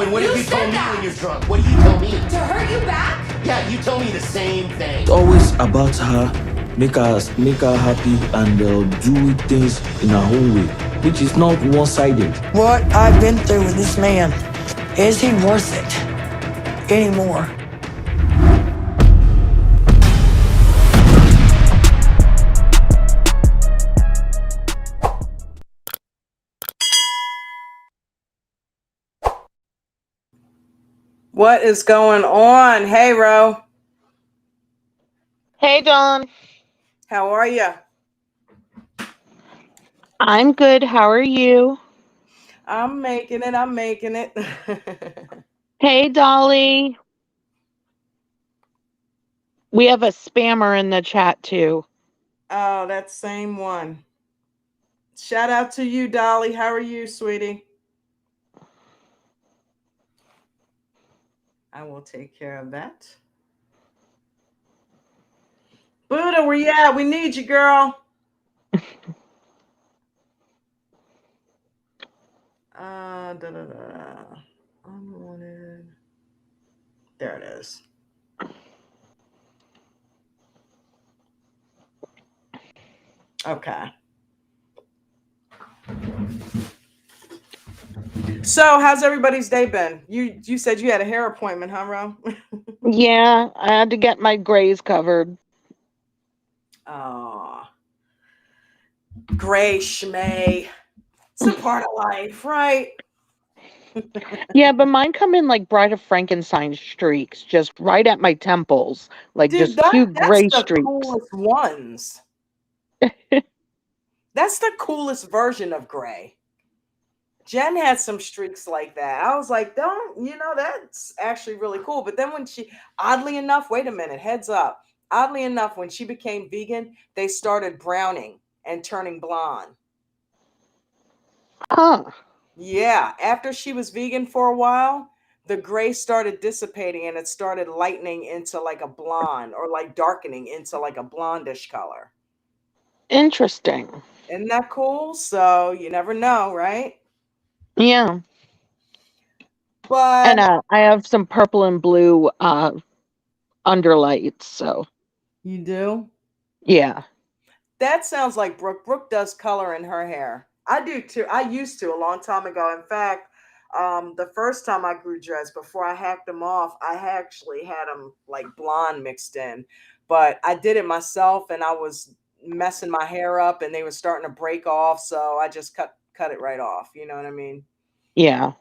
And what have you told me that. when you're drunk? What do you tell me? To hurt you back? Yeah, you tell me the same thing. It's always about her, make her happy, and do things in her own way, which is not one-sided. What I've been through with this man, is he worth it anymore? What is going on? Hey, Ro. Hey, Dawn. How are you? I'm good. How are you? I'm making it. Hey, Dolly. We have a spammer in the chat, too. Oh, that same one. Shout out to you, Dolly. How are you, sweetie? I will take care of that. Buddha, where you at? We need you, girl. Unwanted. There it is. Okay. So, how's everybody's day been? You said you had a hair appointment, huh, Ro? Yeah, I had to get my grays covered. Oh, gray schmay. It's a part of life, right? Yeah, but mine come in like Bride of Frankenstein streaks, just right at my temples. Like Dude, just two that's gray the streaks. coolest ones. That's the coolest version of gray. Jen had some streaks like that. I was like, that's actually really cool. But then oddly enough, wait a minute, heads up. Oddly enough, when she became vegan, they started browning and turning blonde. Huh. Yeah, after she was vegan for a while, the gray started dissipating and it started lightening into like a blonde or like darkening into like a blondish color. Interesting. Isn't that cool? So you never know, right? Yeah. But And I have some purple and blue underlights, so. you do? Yeah. That sounds like Brooke. Brooke does color in her hair. I do too. I used to a long time ago. In fact, the first time I grew dreads, before I hacked them off, I actually had them like blonde mixed in. But I did it myself, and I was messing my hair up, and they were starting to break off. So I just cut it right off. You know what I mean? Yeah.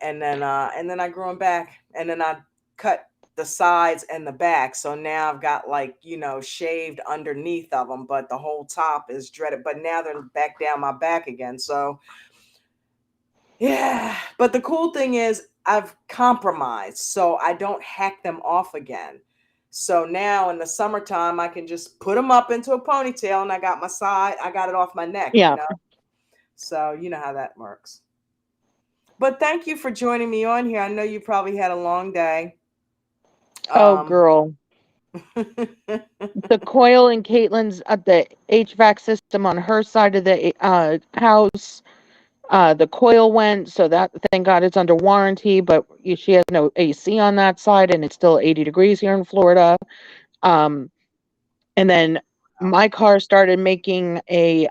And then I grew them back, and then I cut the sides and the back. So now I've got like, shaved underneath of them, but the whole top is dreaded. But now they're back down my back again. So yeah. But the cool thing is I've compromised. So I don't hack them off again. So now in the summertime, I can just put them up into a ponytail and I got it off my neck, Yeah. So you know how that works. But thank you for joining me on here. I know you probably had a long day. Oh, girl. The coil in Caitlin's the HVAC system on her side of the house. The coil went, so that thank God it's under warranty, but she has no AC on that side, and it's still 80 degrees here in Florida. And then my car started making a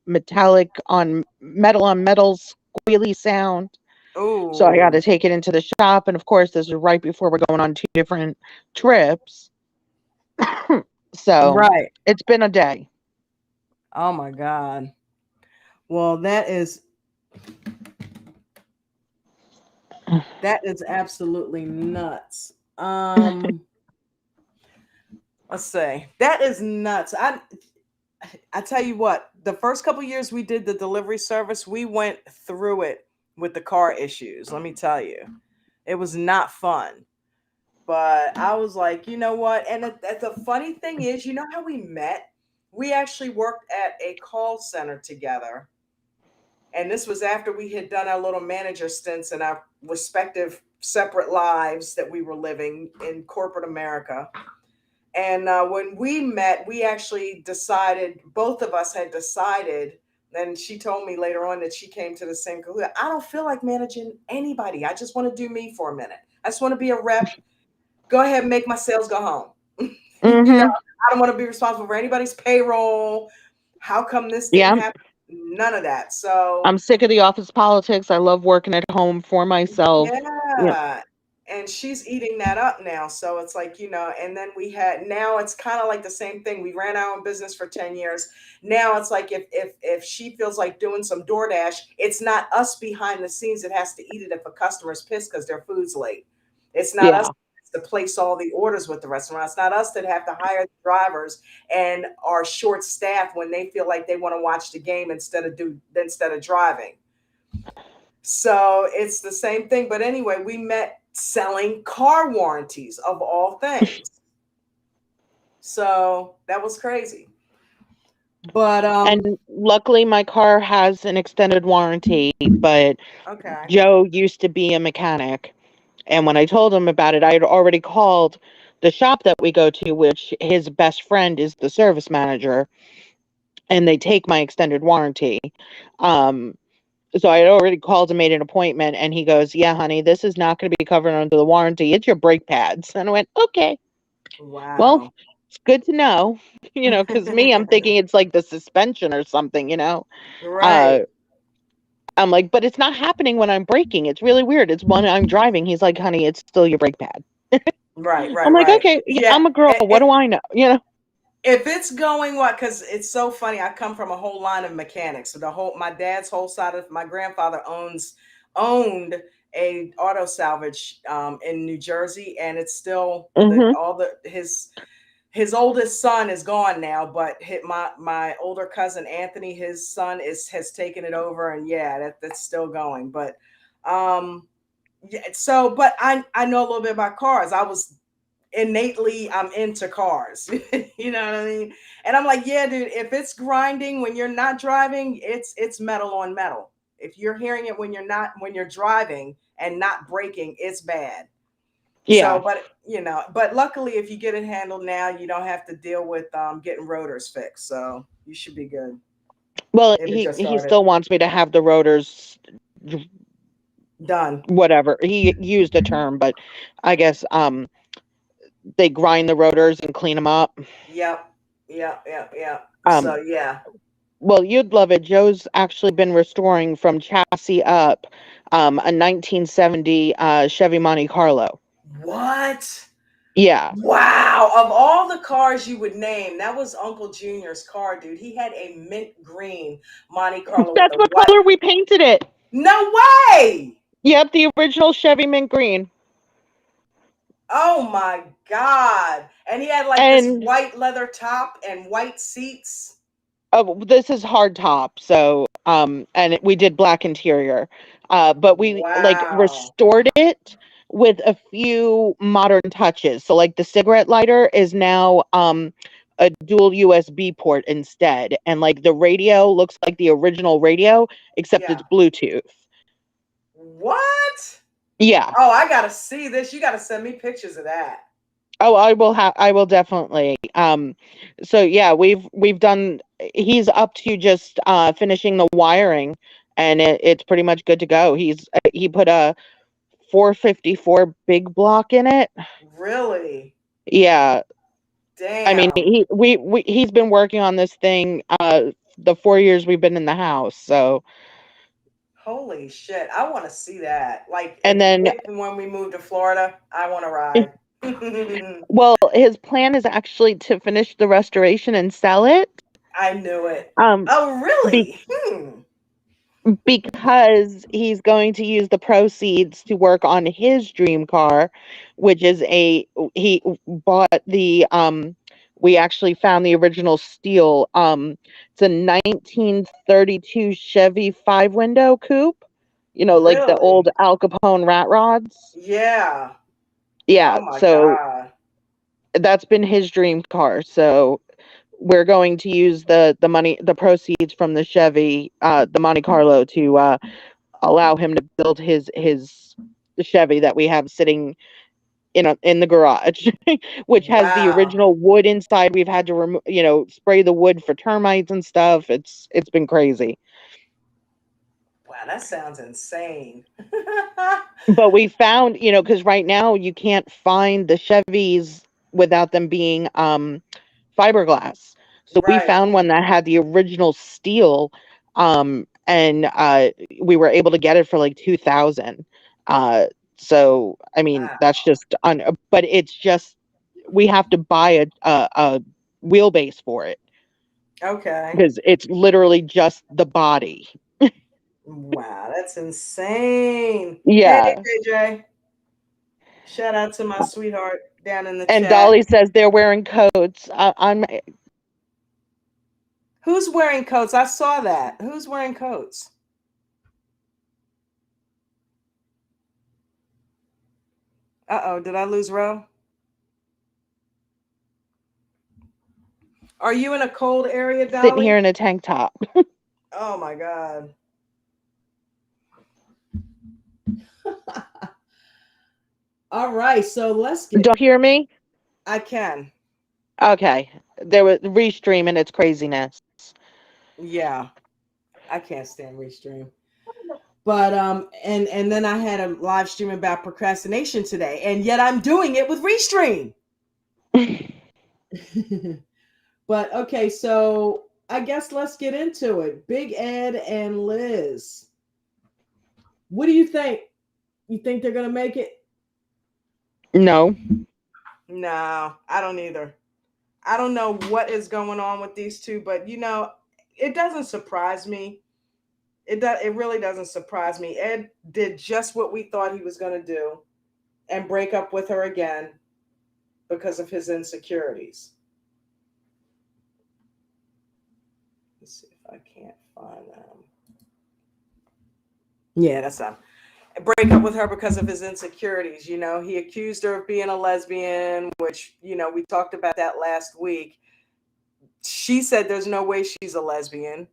metallic on metal squealy sound. Oh. So I got to take it into the shop, and of course, this is right before we're going on 2 different trips. So right. It's been a day. Oh my God. Well, that is absolutely nuts. Let's see. That is nuts. I tell you what, the first couple years we did the delivery service, we went through it with the car issues. Let me tell you, it was not fun. But I was like, you know what? And the funny thing is, you know how we met? We actually worked at a call center together. And this was after we had done our little manager stints in our respective separate lives that we were living in corporate America. And when we met, we actually decided, both of us had decided And she told me later on that she came to the same conclusion. I don't feel like managing anybody. I just want to do me for a minute. I just want to be a rep. Go ahead and make my sales go home. Mm-hmm. I don't want to be responsible for anybody's payroll. How come this didn't Yeah. happen? None of that. So I'm sick of the office politics. I love working at home for myself. Yeah. yeah. And she's eating that up now. So it's like, and then now it's kind of like the same thing. We ran our own business for 10 years. Now it's like if she feels like doing some DoorDash, it's not us behind the scenes that has to eat it if a customer's pissed because their food's late. It's not us Yeah. to place all the orders with the restaurant. It's not us that have to hire the drivers and are short staffed when they feel like they want to watch the game instead of driving. So it's the same thing. But anyway, we met selling car warranties of all things. So that was crazy. But And luckily my car has an extended warranty, but okay. Joe used to be a mechanic. And when I told him about it, I had already called the shop that we go to, which his best friend is the service manager, and they take my extended warranty. Um, so I had already called and made an appointment, and he goes, "Yeah, honey, this is not going to be covered under the warranty. It's your brake pads." And I went, "Okay, well, Wow. it's good to know." Because me, I'm thinking it's like the suspension or something. Uh, Right. I'm like, but it's not happening when I'm braking. It's really weird. It's when I'm driving. He's like, "Honey, it's still your brake pad." Right. I'm Right. like, Right. okay, yeah, Yeah. I'm a girl. What do I know? If it's going because it's so funny. I come from a whole line of mechanics. So my dad's whole side of my grandfather owned a auto salvage in New Jersey, and it's still Hmm. his oldest son is gone now, but my older cousin Anthony, his son has taken it over, and yeah, that's still going. But yeah, so but I know a little bit about cars. I'm into cars. You know what I mean? And I'm like, yeah, dude, if it's grinding when you're not driving, it's metal on metal. If you're hearing it when you're driving and not braking, it's bad. So, Yeah. but luckily, if you get it handled now, you don't have to deal with getting rotors fixed. So you should be good Well, if it he just he started. still wants me to have the rotors, Done. whatever. He used a term, but I guess they grind the rotors and clean them up. Yep. Yep. Yep. Yep. So Um, yeah. well, you'd love it. Joe's actually been restoring from chassis up a 1970 Chevy Monte Carlo. What? Yeah. Wow. Of all the cars you would name, that was Uncle Junior's car, dude. He had a mint green Monte Carlo with That's a what white. color we painted it. No way. Yep, the original Chevy mint green. Oh my God. And he had like this And white leather top and white seats. this is hard top, so we did black interior. But we like Wow. restored it with a few modern touches. So like the cigarette lighter is now a dual USB port instead, and like the radio looks like the original radio except Yeah. it's Bluetooth. What? Yeah. Oh, I gotta see this. You gotta send me pictures of that. Oh, I will definitely. So yeah, we've done, he's up to just finishing the wiring, and it's pretty much good to go. He put a 454 big block in it. Really? Yeah. I mean, Damn. he's been working on this thing the 4 years we've been in the house. So, Holy shit. I want to see that. Like, and then when we move to Florida, I want to ride. well, his plan is actually to finish the restoration and sell it. I knew it. Um Oh, really? Hmm. because he's going to use the proceeds to work on his dream car, which is he bought the we actually found the original steel. It's a 1932 Chevy 5-window coupe, like the old Really? Al Capone rat rods. Yeah. Yeah, Oh my so God. that's been his dream car. So we're going to use the proceeds from the Chevy, the Monte Carlo, to allow him to build his Chevy that we have sitting in the garage, which has the Wow. original wood inside. We've had to spray the wood for termites and stuff. It's been crazy. Wow, that sounds insane. But we found, because right now you can't find the Chevys without them being fiberglass. So we Right. found one that had the original steel, and we were able to get it for like 2,000. So I mean, Wow. that's just but it's just we have to buy a wheelbase for it Okay. because it's literally just the body. Wow, that's insane. Hey, Yeah. JJ. Shout out to my sweetheart down in the And chat. Dolly says they're wearing coats. I'm Who's wearing coats? I saw that. Who's wearing coats? Uh-oh, did I lose Ro? Are you in a cold area, sitting here Dolly? in a tank top. Oh my God. All right, so let's get. Don't hear me? I can. Okay. There was restream and its craziness. Yeah, I can't stand Restream. But and then I had a live stream about procrastination today, and yet I'm doing it with Restream. But okay, so I guess let's get into it. Big Ed and Liz. What do you think? You think they're gonna make it? No. No, I don't either. I don't know what is going on with these two, but it doesn't surprise me. It really doesn't surprise me. Ed did just what we thought he was gonna do and break up with her again because of his insecurities. Let's see if I can't find them. Yeah, that's them. Break up with her because of his insecurities. He accused her of being a lesbian, which, we talked about that last week. She said there's no way she's a lesbian.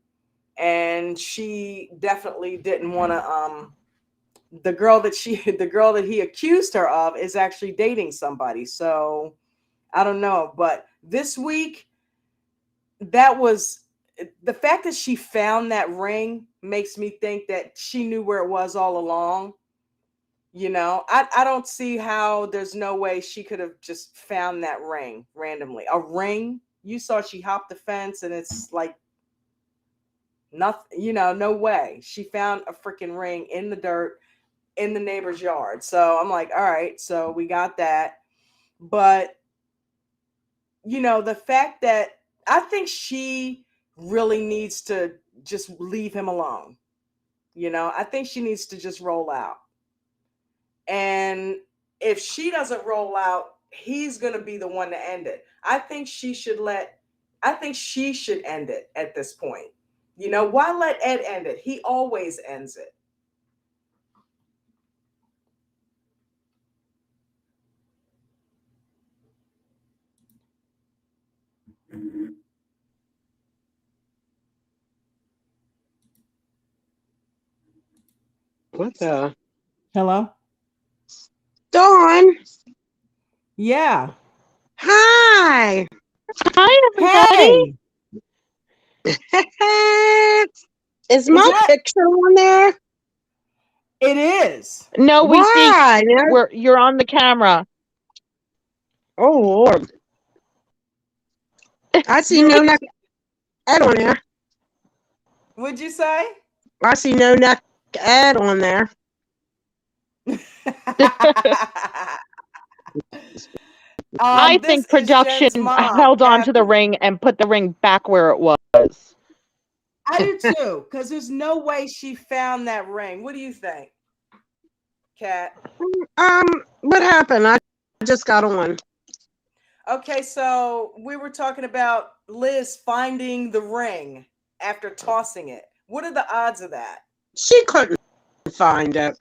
And she definitely didn't want to, the girl that he accused her of is actually dating somebody. So I don't know. But this week, that was the fact that she found that ring makes me think that she knew where it was all along. I don't see how there's no way she could have just found that ring randomly. A ring? You saw she hopped the fence and it's like nothing, no way. She found a freaking ring in the dirt in the neighbor's yard. So I'm like, all right, so we got that. But, the fact that I think she really needs to just leave him alone. I think she needs to just roll out. And if she doesn't roll out, he's going to be the one to end it. I think she should end it at this point. Why let Ed end it? He always ends it. What the? Hello? Dawn. Yeah. Hi. Hi, everybody. Hey. Is my picture on there? It is. No, we Why? see you're on the camera. Oh Lord. I see no neck ad on there. What'd you say? I see no neck ad on there. I think production held on to the ring and put the ring back where it was. I do too, because there's no way she found that ring. What do you think, Kat? What happened? I just got on. Okay, so we were talking about Liz finding the ring after tossing it. What are the odds of that? She couldn't find it.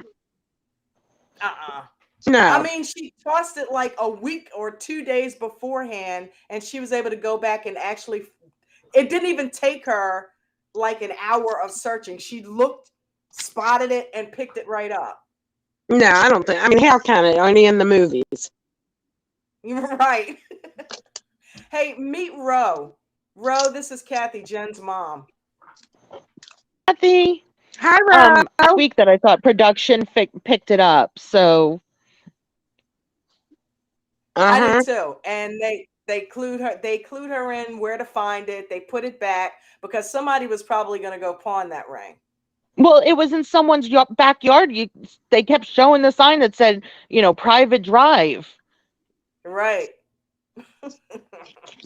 No. I mean, she tossed it like a week or 2 days beforehand, and she was able to go back and actually, it didn't even take her like an hour of searching. She looked, spotted it, and picked it right up. No, I don't think. I mean, how can it? Only in the movies. Right. Hey, meet Ro. Ro, this is Kathy, Jen's mom. Kathy. Hi, Last Ralph. week that I thought production picked it up. So I did Uh-huh. too. And they clued her in where to find it. They put it back because somebody was probably going to go pawn that ring. well, it was in someone's backyard. They kept showing the sign that said, private drive. Right.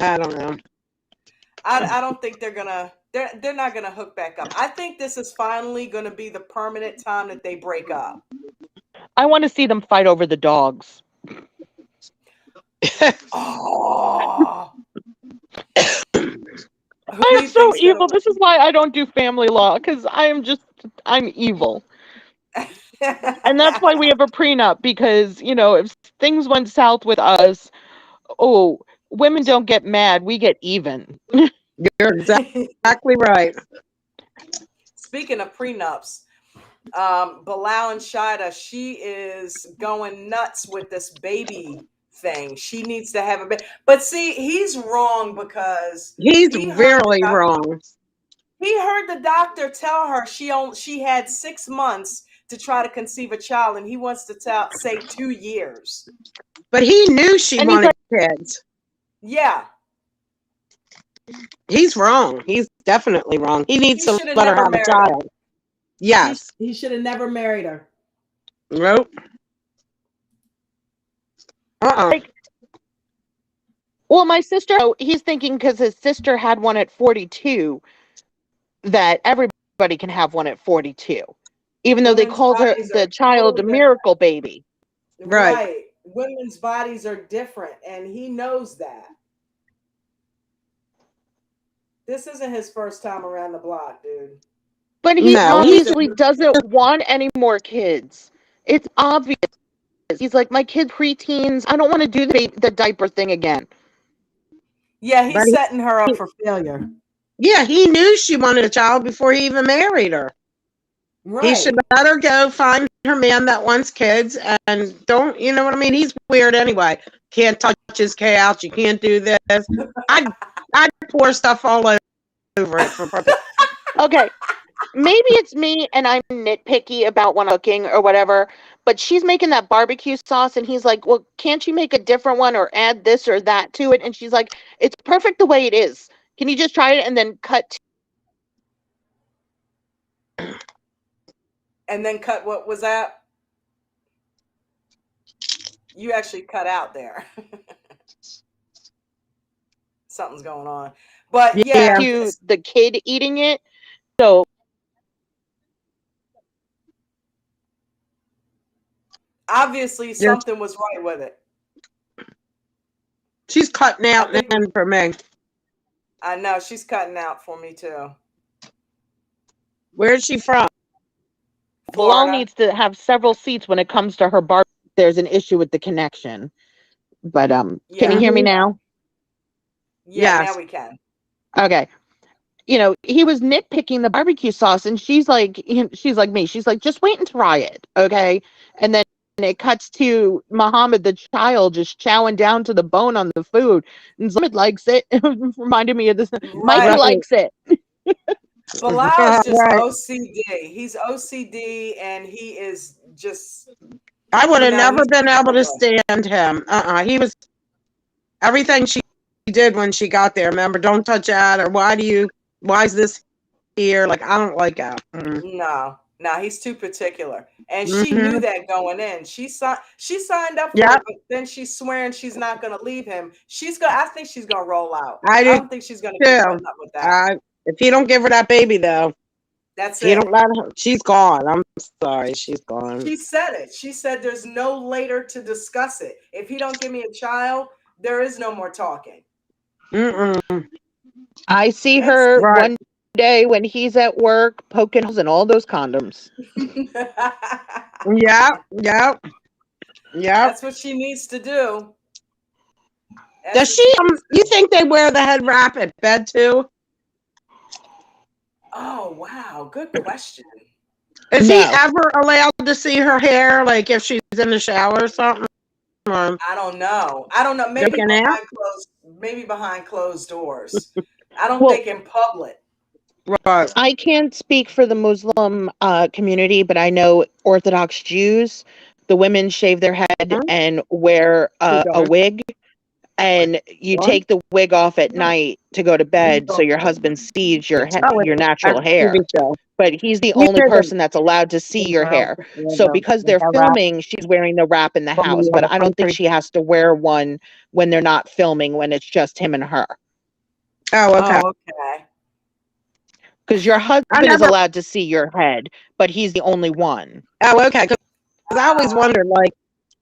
I don't know. I don't think they're not gonna hook back up. I think this is finally gonna be the permanent time that they break up. I want to see them fight over the dogs. Oh, who do I'm you so think's gonna evil. This is why I don't do family law, because I'm evil. And that's why we have a prenup, because, if things went south with us, women don't get mad. We get even. You're exactly right. Speaking of prenups, Bilal and Shida, she is going nuts with this baby thing. She needs to have a baby. But see, he's wrong because He's he heard really wrong. he heard the doctor tell her she had 6 months to try to conceive a child, and he wants to say 2 years. But he knew she And he's wanted kids. Yeah. He's wrong. He's definitely wrong. He needs to shoulda let her never have a married her. child. Yes. He should have never married her. Nope. Well, my sister, he's thinking because his sister had one at 42, that everybody can have one at 42, even though they Women's called her bodies the are child a totally miracle baby. Right. Women's bodies are different, and he knows that. This isn't his first time around the block, dude. But he No, obviously doesn't want any more kids. It's obvious. He's like, my kid preteens. I don't want to do the diaper thing again. Yeah, he's But setting her up for failure. yeah, he knew she wanted a child before he even married her. Right. He should let her go find her man that wants kids and don't, you know what I mean? He's weird anyway. Can't touch his couch. You can't do this. I'd pour stuff all over it for purpose. Okay, maybe it's me and I'm nitpicky about when I'm cooking or whatever, but she's making that barbecue sauce and he's like, well, can't you make a different one or add this or that to it? And she's like, it's perfect the way it is. Can you just try it and then cut? And then cut, what was that? You actually cut out there. Something's going on. But yeah. To the kid eating it. So obviously something was right with it. She's cutting out then for me. I know, she's cutting out for me too. Where's she from? Bilal needs to have several seats when it comes to her bar. There's an issue with the connection. But can you hear me now? Yeah, now we can. Okay. He was nitpicking the barbecue sauce and she's like me. She's like, just wait and try it. Okay. And then it cuts to Muhammad, the child, just chowing down to the bone on the food. And Muhammad likes it. It reminded me of this. Right. Mikey likes it. Bilal is just OCD. He's OCD and he is just. I would have never been able to stand him. He was everything she did when she got there. Remember, don't touch that, or why is this here? Like, I don't like that. No, he's too particular. And she knew that going in. She signed up for it, but then she's swearing she's not gonna leave him. I think she's gonna roll out. I don't think she's gonna keep putting up with that. If he don't give her that baby though, that's it. Don't let her, she's gone. I'm sorry, she's gone. She said it. She said there's no later to discuss it. If he don't give me a child, there is no more talking. I see her one day when he's at work poking holes in all those condoms. Yeah. That's what she needs to do. Does she? You think they wear the head wrap at bed too? Oh wow, good question. Is he ever allowed to see her hair, like if she's in the shower or something? or I don't know. I don't know. Maybe making out? behind closed doors. I don't Well, think in public. Right. I can't speak for the Muslim community, but I know Orthodox Jews, the women shave their head and wear a wig, and you What? take the wig off at night to go to bed, so your husband sees your Oh, your natural that's a hair. TV show. But he's the You only know person that's allowed to see your hair. So because they're filming, she's wearing the wrap in the house, but I don't think she has to wear one when they're not filming, when it's just him and her. Oh, okay. Oh, okay. Because your I husband is never. allowed to see your head, but he's the only one. Oh, okay. Because I always wondered, like,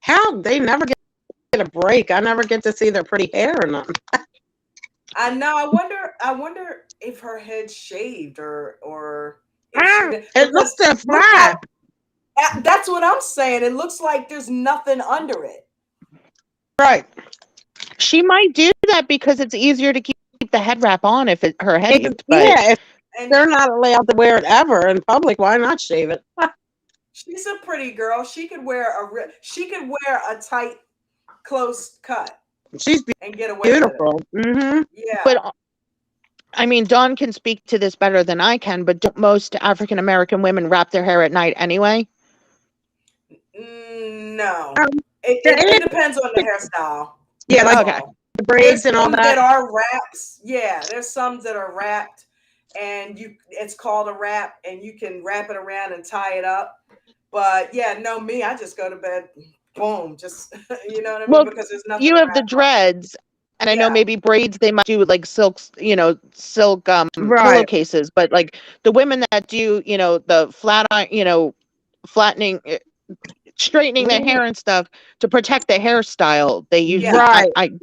how they never get a break. I never get to see their pretty hair or nothing. I know. I wonder if her head's shaved or if she did, It looks so look flat. that's what I'm saying. It looks like there's nothing under it. Right. She might do that because it's easier to keep the head wrap on if her head shaved. But Yeah, if And they're not allowed to wear it ever in public, why not shave it? she's a pretty girl. She could wear a tight, close cut She's and get away with it. beautiful. Mm-hmm. Yeah. but I mean, Dawn can speak to this better than I can. But don't most African American women wrap their hair at night anyway? No. Um, It depends on the hairstyle. Yeah, like Okay. the braids and all some that. are wraps. Yeah, there's some that are wrapped, and it's called a wrap, and you can wrap it around and tie it up. But yeah, no, me, I just go to bed, boom, just you know what I mean? Well, because there's nothing. you to have the wrap up. dreads, and I know Yeah. maybe braids they might do like silk Right. pillowcases, but like the women that do, the flat iron, flattening, straightening their hair and stuff to protect the hairstyle, they usually Right. I They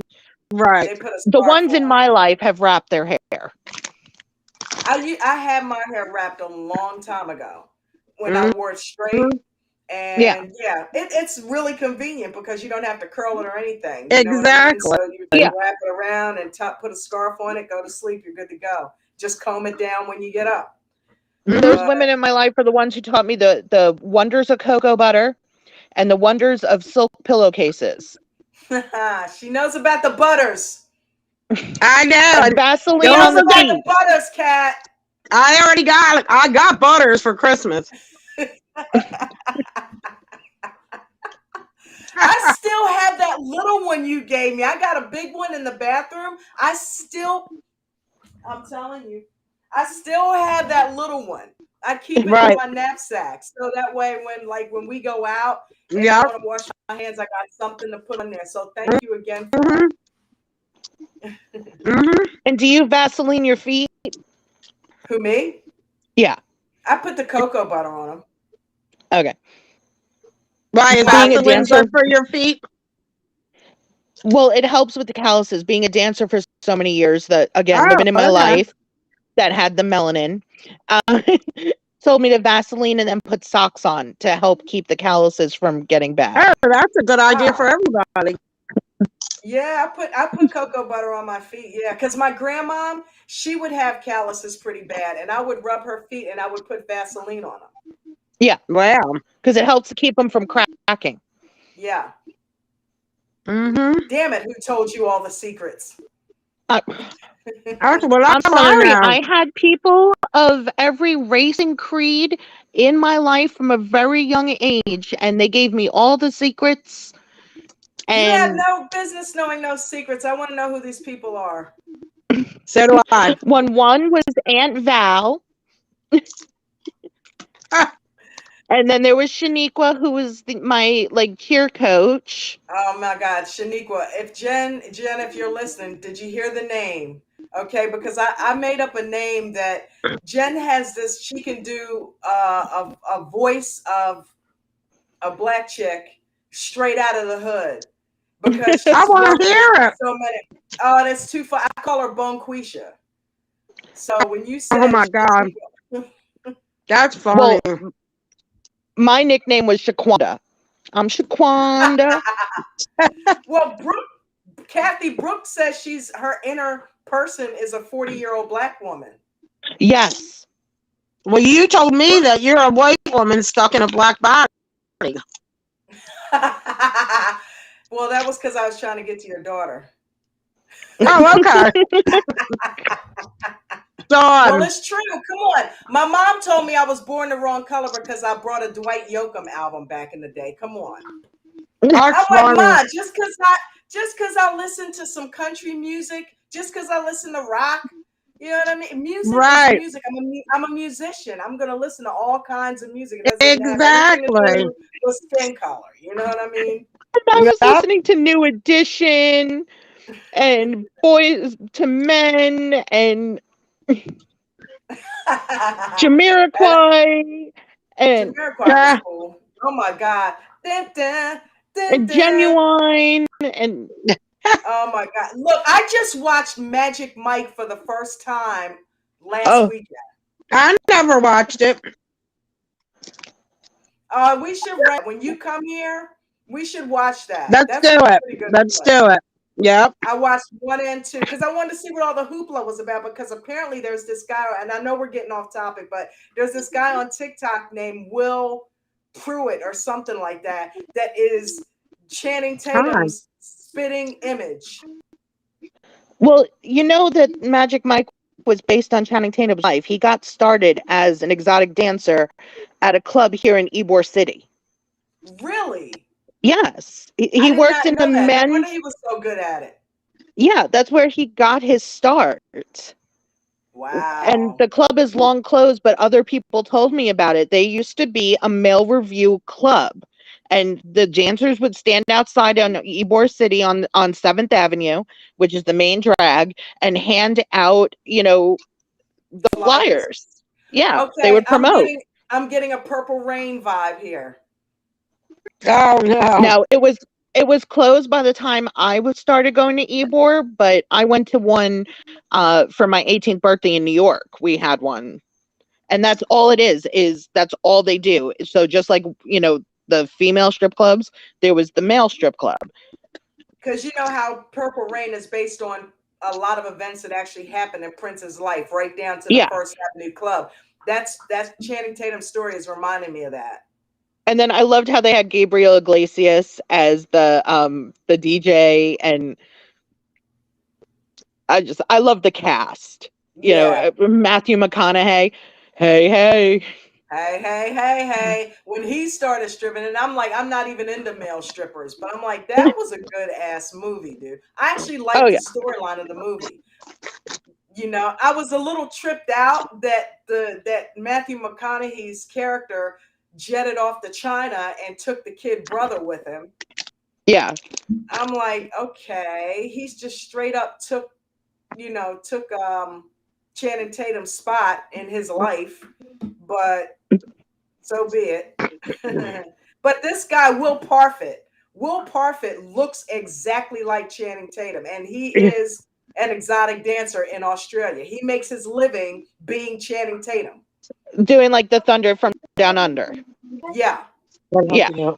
Right. put a the scarf ones in on. my life have wrapped their hair. I had my hair wrapped a long time ago when I wore it straight. Mhm. And it's really convenient because you don't have to curl it or anything. You know what I mean? Exactly. So you Yeah. wrap it around and put a scarf on it, go to sleep, you're good to go. Just comb it down when you get up. Those But- women in my life are the ones who taught me the wonders of cocoa butter and the wonders of silk pillowcases. She knows about the butters. I know. And Vaseline Don't on the About feet. the butters, Cat. I already got it. I got butters for Christmas. I still have that little one you gave me. I got a big one in the bathroom. I'm telling you, I still have that little one. I keep it Right. in my knapsack. So that way when we go out and Yeah. I want to wash my hands, I got something to put on there. So thank you again for Mhm. Mhm. And do you Vaseline your feet? Who, me? Yeah. I put the cocoa butter on them. Okay. Why is Being a Vaseline dancer- good for your feet? Well, it helps with the calluses. Being a dancer for so many years, that again, Oh, women in my okay. life that had the melanin told me to Vaseline and then put socks on to help keep the calluses from getting bad. Oh, that's a good idea for everybody. Yeah, I put cocoa butter on my feet. Yeah, because my grandma, she would have calluses pretty bad, and I would rub her feet and I would put Vaseline on them. Wow. Because it helps to keep them from cracking. Yeah. Mm-hmm. Damn it! Who told you all the secrets? That's what I'm I wanna sorry. know. I had people of every race and creed in my life from a very young age, and they gave me all the secrets. You have And no business knowing those secrets. I want to know who these people are. So do I. one was Aunt Val. And then there was Shaniqua, who was my cheer coach. Oh my God, Shaniqua. If Jen, if you're listening, did you hear the name? Okay, because I made up a name that Jen has this. She can do a voice of a black chick straight out of the hood because she's I want worked to hear it. so many. Oh, that's too far. I call her Bonquisha. So when you said, Oh my God. That's funny. Well, my nickname was Shaquanda. I'm Shaquanda. Well, Kathy Brooks says her inner person is a 40-year-old black woman. Yes. Well, you told me that you're a white woman stuck in a black body. Well, that was because I was trying to get to your daughter. Oh, okay. Well, Dawn. it's true. Come on. My mom told me I was born the wrong color because I brought a Dwight Yoakam album back in the day. Come on. That's I'm like, funny. Ma, just because I listen to some country music, just because I listen to rock, you know what I mean? Music is Right. music. I'm a musician. I'm gonna listen to all kinds of music. It doesn't have anything to Exactly. do with skin color. You know what I mean? I was Yep. listening to New Edition and Boys to Men and Jamiroquai and Jamiroquai was cool. Oh my God. Dun, dun, dun, and dun. Genuine and Oh my God. Look, I just watched Magic Mike for the first time last oh, weekend. I never watched it. We should rent when you come here. We should watch that. Let's That's do a it. pretty good Let's flick. do it. Yep. I watched 1 and 2 because I wanted to see what all the hoopla was about. Because apparently there's this guy, and I know we're getting off topic, but there's this guy on TikTok named Will Pruitt or something like that. That is Channing Tatum's spitting image. well, you know that Magic Mike was based on Channing Tatum's life. He got started as an exotic dancer at a club here in Ybor City. Really? Yes, I he did worked not in know a that. No wonder men's. he was so good at it. Yeah, that's where he got his start. Wow. And the club is long closed, but other people told me about it. They used to be a male review club, and the dancers would stand outside on Ybor City on 7th Avenue, which is the main drag, and hand out, the flyers. Yeah, they Okay, would promote. I'm getting a Purple Rain vibe here. Oh no. Now it was closed by the time I was started going to Ybor, but I went to one for my 18th birthday in New York. We had one. And that's all it is that's all they do. So just like, the female strip clubs, there was the male strip club. Because you know how Purple Rain is based on a lot of events that actually happened in Prince's life, right down to the Yeah. First Avenue Club. That's Channing Tatum's story is reminding me of that. And then I loved how they had Gabriel Iglesias as the DJ, and I love the cast. Yeah. Matthew McConaughey. Hey. Hey. When he started stripping, and I'm like, I'm not even into male strippers, but I'm like, that was a good ass movie, dude. I actually liked the storyline of the movie. I was a little tripped out that Matthew McConaughey's character jetted off to China and took the kid brother with him. Yeah. I'm like, okay, he's just straight up took Channing Tatum's spot in his life, but so be it. But this guy, Will Parfitt looks exactly like Channing Tatum, and he is an exotic dancer in Australia. He makes his living being Channing Tatum. Doing like the Thunder from Down Under. Yeah. Yeah.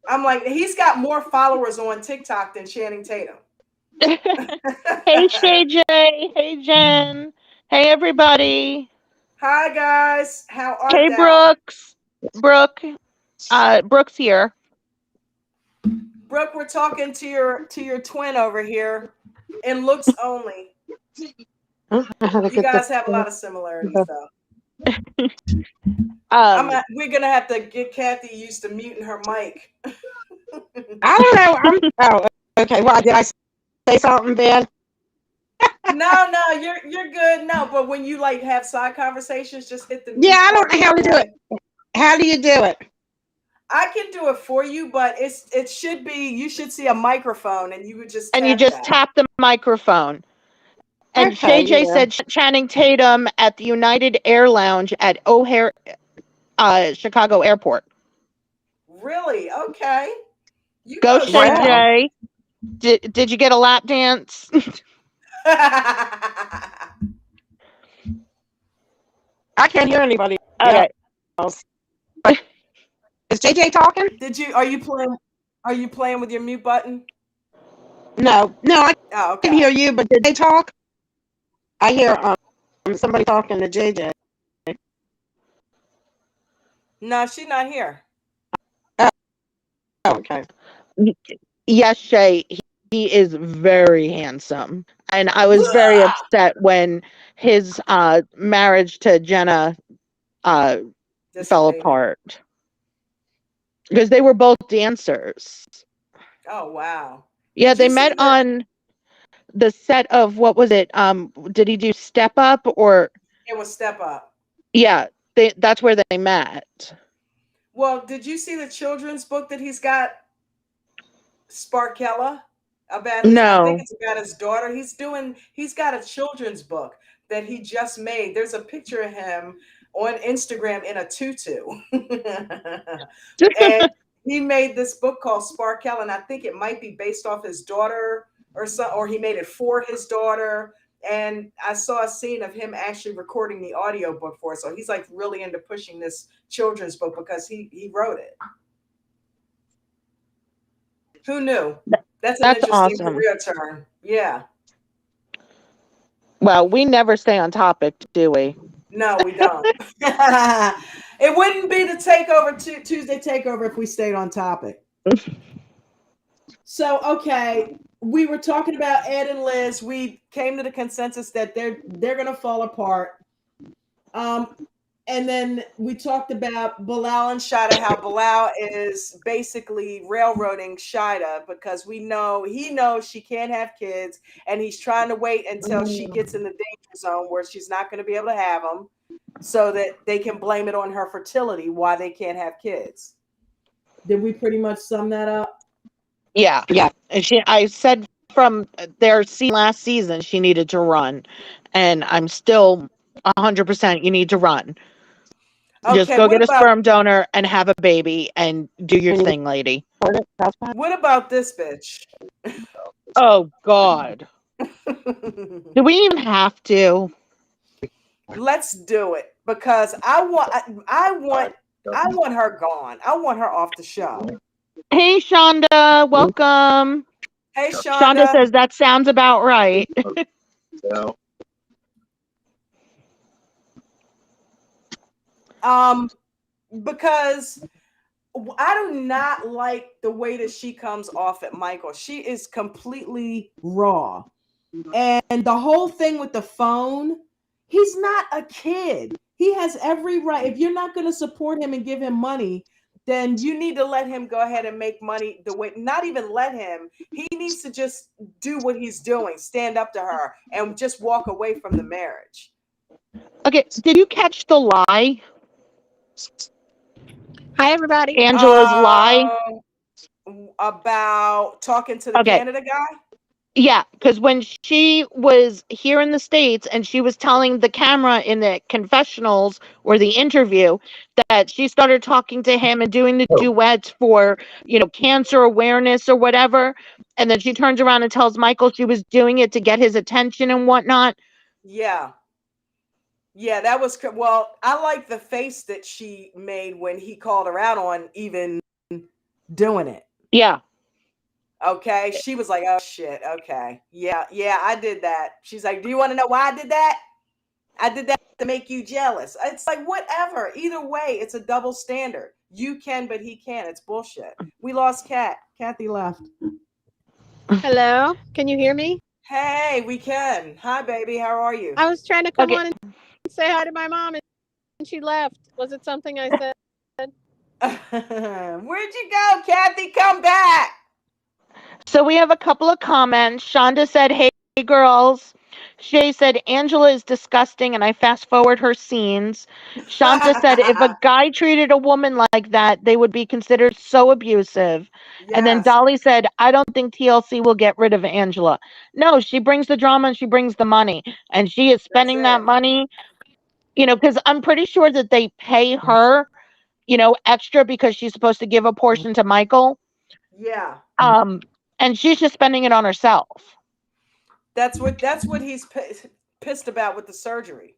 I'm like, he's got more followers on TikTok than Channing Tatum. Hey, Shay J. Hey, Jen. Hey, everybody. Hi, guys. How are Hey, thou? Brooks. Brooks here. Brooke, we're talking to your twin over here in looks only. You guys have a lot of similarities, though. We're gonna have to get Kathy used to muting her mic. I don't know. Okay. Why did I say something bad? No, you're good. No, but when you like have side conversations, just hit the mute Yeah, I don't know how to do button. it. How do you do it? I can do it for you, but it should be, you should see a microphone and you would just tap And you just that. tap the microphone. And Okay, Shay J yeah. said Channing Tatum at the United Air Lounge at O'Hare, Chicago Airport. Really? Okay. You Go, go, Shay Shay. J. Did you get a lap dance? I can't hear anybody Okay. else. Is JJ talking? Are you playing with your mute button? No, I Okay. can hear you, but did they talk? I hear somebody talking to JJ. No, she's not here. Oh, okay. Yes, Shay, he is very handsome. And I was very upset when his marriage to Jenna fell Dissipated. apart because they were both dancers. Oh wow. Yeah, Did they you see met that? on the set of what was it? Did he do Step Up or It was Step Up. yeah, that's where they met. Well, did you see the children's book that he's got, Sparkella? About his, I think No. it's about his daughter. He's got a children's book that he just made. There's a picture of him on Instagram in a tutu. And he made this book called Sparkella, and I think it might be based off his daughter or so, or he made it for his daughter. And I saw a scene of him actually recording the audio book for it. So he's like really into pushing this children's book because he wrote it. Who knew? That's an That's interesting awesome. career turn. Yeah. Well, we never stay on topic, do we? No, we don't. It wouldn't be the takeover Tuesday takeover if we stayed on topic. So, okay, we were talking about Ed and Liz. We came to the consensus that they're going to fall apart. And then we talked about Bilal and Shida, how Bilal is basically railroading Shida because he knows she can't have kids, and he's trying to wait until she gets in the danger zone where she's not going to be able to have them, so that they can blame it on her fertility why they can't have kids. Did we pretty much sum that up? Yeah. And I said from their last season she needed to run, and I'm still 100%. You need to run. Just Okay, go what get a about sperm donor and have a baby and do your thing, lady. what about this bitch? Oh God. Do we even have to? Let's do it because I want her gone. I want her off the show. Hey Shonda, welcome. Hey Shonda Shonda. says that sounds about right. Because I do not like the way that she comes off at Michael. She is completely raw. And the whole thing with the phone, he's not a kid. He has every right. If you're not going to support him and give him money, then you need to let him go ahead and make money the way, not even let him. He needs to just do what he's doing, stand up to her, and just walk away from the marriage. Okay, did you catch the lie? Hi, everybody. Angela's lie? About talking to the Okay. Canada guy? Yeah, because when she was here in the States and she was telling the camera in the confessionals or the interview that she started talking to him and doing the duets for, cancer awareness or whatever. And then she turns around and tells Michael she was doing it to get his attention and whatnot. Yeah. Yeah, that was, well, I like the face that she made when he called her out on even doing it. Yeah. Okay. She was like, oh shit. Okay. Yeah, I did that. She's like, do you want to know why I did that? I did that to make you jealous. It's like, whatever. Either way, it's a double standard. You can, but he can't. It's bullshit. We lost Kat. Kathy left. Hello. Can you hear me? Hey, we can. Hi, baby. How are you? I was trying to come Okay. on and say hi to my mom, and she left. Was it something I said? Where'd you go, Kathy? Come back. So we have a couple of comments. Shonda said, hey, girls. Shay said, Angela is disgusting, and I fast forward her scenes. Shonda said, if a guy treated a woman like that, they would be considered so abusive. Yes. And then Dolly said, I don't think TLC will get rid of Angela. No, she brings the drama and she brings the money. And she is spending that money, because I'm pretty sure that they pay her, extra because she's supposed to give a portion to Michael. Yeah. And she's just spending it on herself. That's what he's pissed about with the surgery.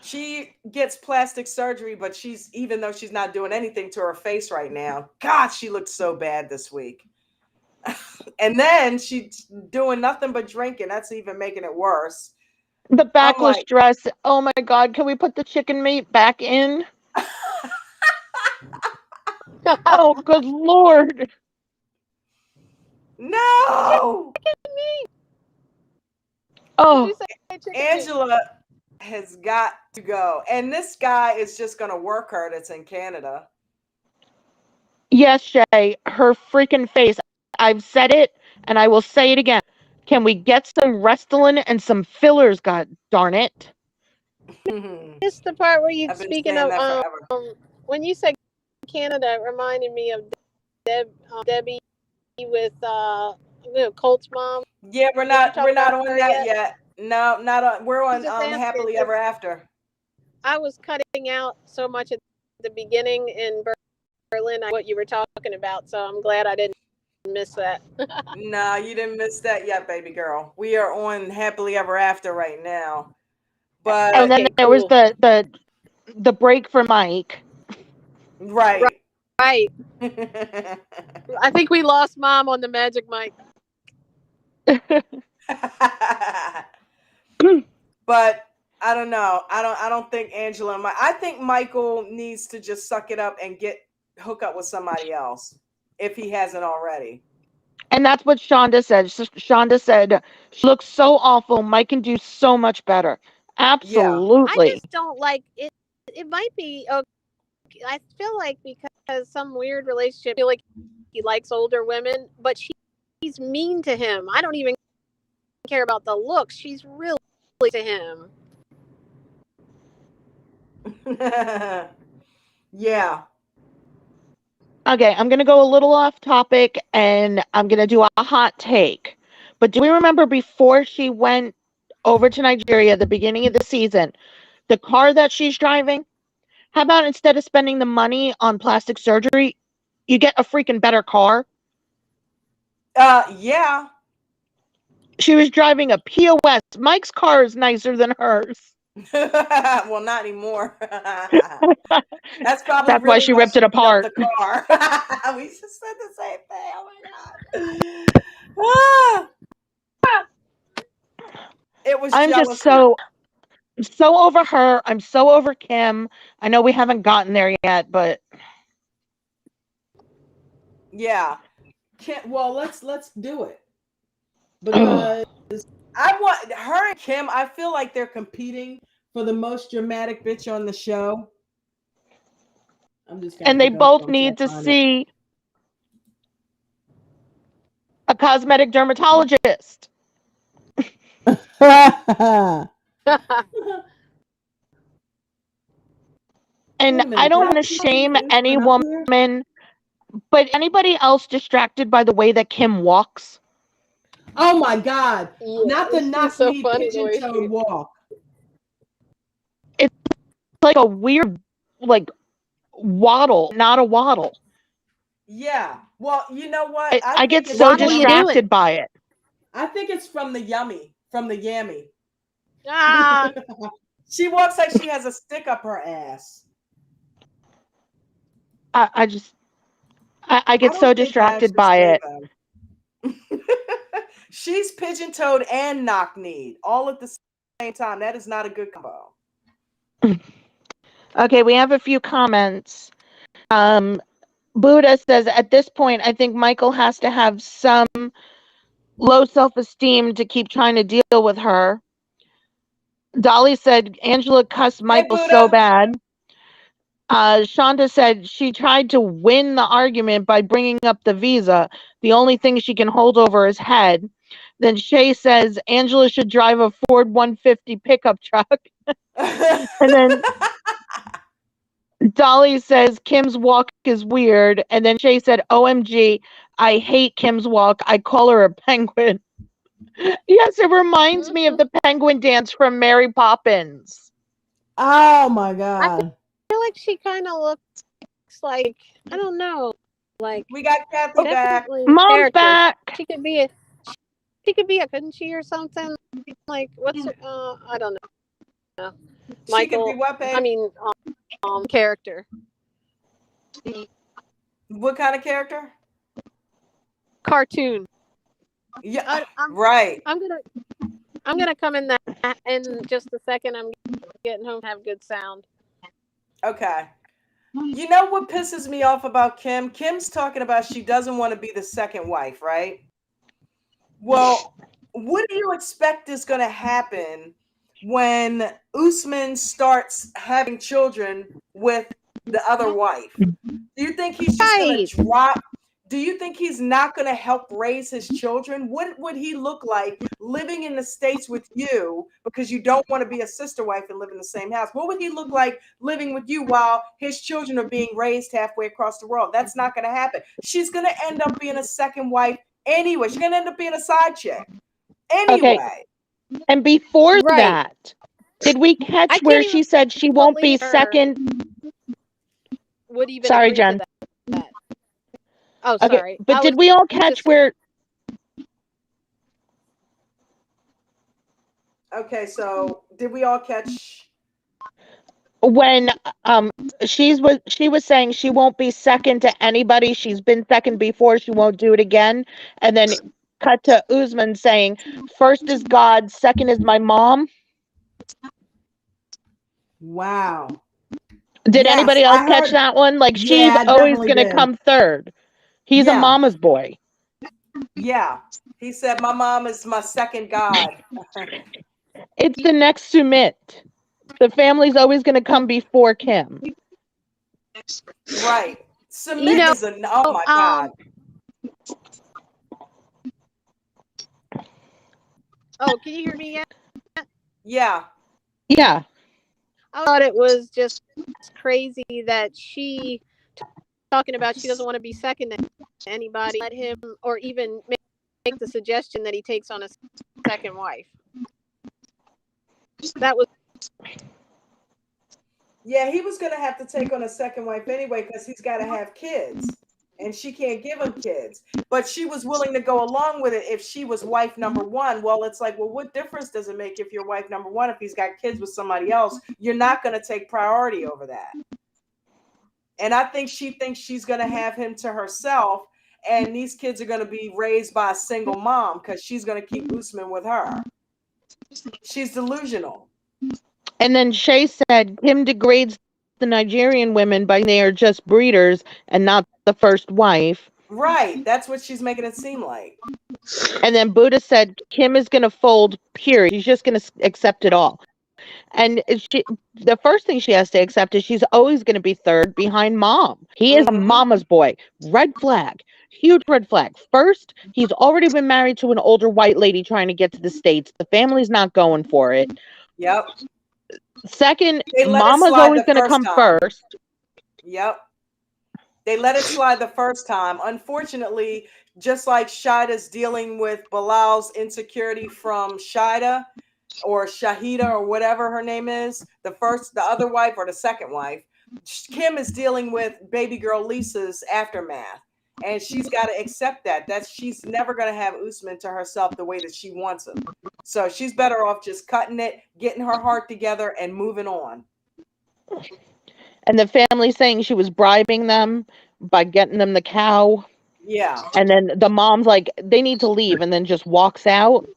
She gets plastic surgery, but even though she's not doing anything to her face right now, God, she looked so bad this week. And then she's doing nothing but drinking. That's even making it worse. The backless dress. Oh my God. Can we put the chicken meat back in? Oh, good Lord. No. Oh, Did you say chicken meat? Angela has got to go. And this guy is just going to work her that's in Canada. yes, Shay. Her freaking face. I've said it and I will say it again. Can we get some Restylane and some fillers, god darn it? This the part where you I've been speaking saying of that forever. when you said Canada, it reminded me of Debbie with Colt's mom. Yeah, we're Did you not talk about on her that yet? yet. No, not on. We're I on was just asking Happily 'cause Ever After. I was cutting out so much at the beginning in Berlin what you were talking about, so I'm glad I didn't miss that. No, you didn't miss that yet, baby girl. We are on Happily Ever After right now. But And then Okay, there was cool. the break for Mike. right. Right. I think we lost Mom on the Magic Mike. But I don't know. I don't think Angela and I think Michael needs to just suck it up and hook up with somebody else if he hasn't already. And that's what Shonda said. Shonda said, she looks so awful. Mike can do so much better. I Absolutely. just don't like it. It might be okay. I feel like because some weird relationship, I feel like he likes older women, but she's mean to him. I don't even care about the looks. She's really to him. Yeah. Okay, I'm going to go a little off topic and I'm going to do a hot take. But do we remember before she went over to Nigeria at the beginning of the season, the car that she's driving? How about instead of spending the money on plastic surgery, you get a freaking better car? Yeah. She was driving a POS. Mike's car is nicer than hers. Well, not anymore. That's probably That's why she ripped it beat up apart. the car. We just said the same thing. Oh my god. It was I'm jealousy. just so over her. I'm so over Kim. I know we haven't gotten there yet, but yeah. Well, let's do it because I want her and Kim. I feel like they're competing for the most dramatic bitch on the show. and they both need to see a cosmetic dermatologist. And I don't want to shame any woman, but anybody else distracted by the way that Kim walks? Oh my god! Yeah, Not the knock so me funny the way pigeon-toed walk. It's like a weird, like, waddle, not a waddle. Yeah. Well, you know what? I get it's so What are you distracted doing? by it. I think it's from the yummy. Ah, She walks like she has a stick up her ass. I get I so don't think I distracted actually by say it. that. She's pigeon-toed and knock-kneed all at the same time. That is not a good combo. Okay, we have a few comments. Buddha says, at this point, I think Michael has to have some low self-esteem to keep trying to deal with her. Dolly said, Angela cussed Michael so Buddha. bad. Shonda said she tried to win the argument by bringing up the visa, the only thing she can hold over his head. Then Shay says Angela should drive a Ford 150 pickup truck. And then Dolly says Kim's walk is weird. And then Shay said, OMG, I hate Kim's walk. I call her a penguin. Yes, it reminds me of the penguin dance from Mary Poppins. Oh my god. I feel like she kind of looks like, I don't know, like We got Kathy back. definitely Mom's character. back. She could be a couldn't she or something? Like what's her, I don't know. She could Michael. be what, babe? I mean, character. What kind of character? Cartoon. Yeah, I'm right. I'm gonna come in that in just a second. I'm getting home to have good sound. Okay. You know what pisses me off about Kim? Kim's talking about she doesn't want to be the second wife, right? Well, what do you expect is going to happen when Usman starts having children with the other wife? Do you think he's just going Right. to drop? Do you think he's not going to help raise his children? What would he look like living in the States with you because you don't want to be a sister wife and live in the same house? What would he look like living with you while his children are being raised halfway across the world? That's not going to happen. She's going to end up being a second wife anyway. She's going to end up being a side chick anyway. And before Right. that, did we catch I can't where even she said she won't be believe her. second? Would even Sorry, agree Jen. to that. Oh, Okay, sorry. but I did was we all catch just- where? Okay, so did we all catch? When she was saying she won't be second to anybody. She's been second before. She won't do it again. And then cut to Usman saying, "First is God, second is my mom." Wow. Did Yes, anybody I else catch heard- that one? Like Yeah, she's I always definitely gonna did. come third. He's a Yeah. mama's boy. Yeah. He said, my mom is my second God. It's the next Sumit. The family's always gonna come before Kim. Right. Submit You know, is a, oh my God. Oh, can you hear me yet? Yeah. Yeah. I thought it was just crazy that she talking about she doesn't want to be second to anybody, let him or even make the suggestion that he takes on a second wife. That was Yeah, he was going to have to take on a second wife anyway because he's got to have kids and she can't give him kids. But she was willing to go along with it if she was wife number one. Well, it's like, well, what difference does it make if you're wife number one? If he's got kids with somebody else, you're not going to take priority over that. And I think she thinks she's going to have him to herself. And these kids are going to be raised by a single mom because she's going to keep Usman with her. She's delusional. And then Shay said Kim degrades the Nigerian women by they are just breeders and not the first wife. Right. That's what she's making it seem like. And then Buddha said Kim is going to fold, period. She's just going to accept it all. And the first thing she has to accept is she's always going to be third behind mom. He is a mama's boy. Red flag. Huge red flag. First, he's already been married to an older white lady trying to get to the States. The family's not going for it. Yep. Second, They let it mama's slide always the going to first come time. first. Yep. They let it slide the first time. Unfortunately, just like Shida's dealing with Bilal's insecurity from Shida or Shahida or whatever her name is, the other wife or the second wife, Kim is dealing with baby girl Lisa's aftermath. And she's got to accept that. She's never going to have Usman to herself the way that she wants him. So she's better off just cutting it, getting her heart together, and moving on. And the family saying she was bribing them by getting them the cow. Yeah. And then the mom's like, they need to leave, and then just walks out.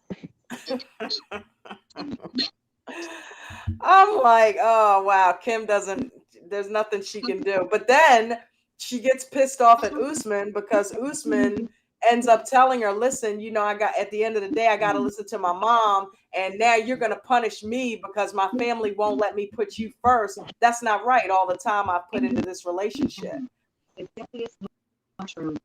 I'm like, oh, wow. Kim there's nothing she can do. But then she gets pissed off at Usman because Usman ends up telling her, listen, at the end of the day, I got to listen to my mom. And now you're going to punish me because my family won't let me put you first. That's not right. All the time I've put into this relationship.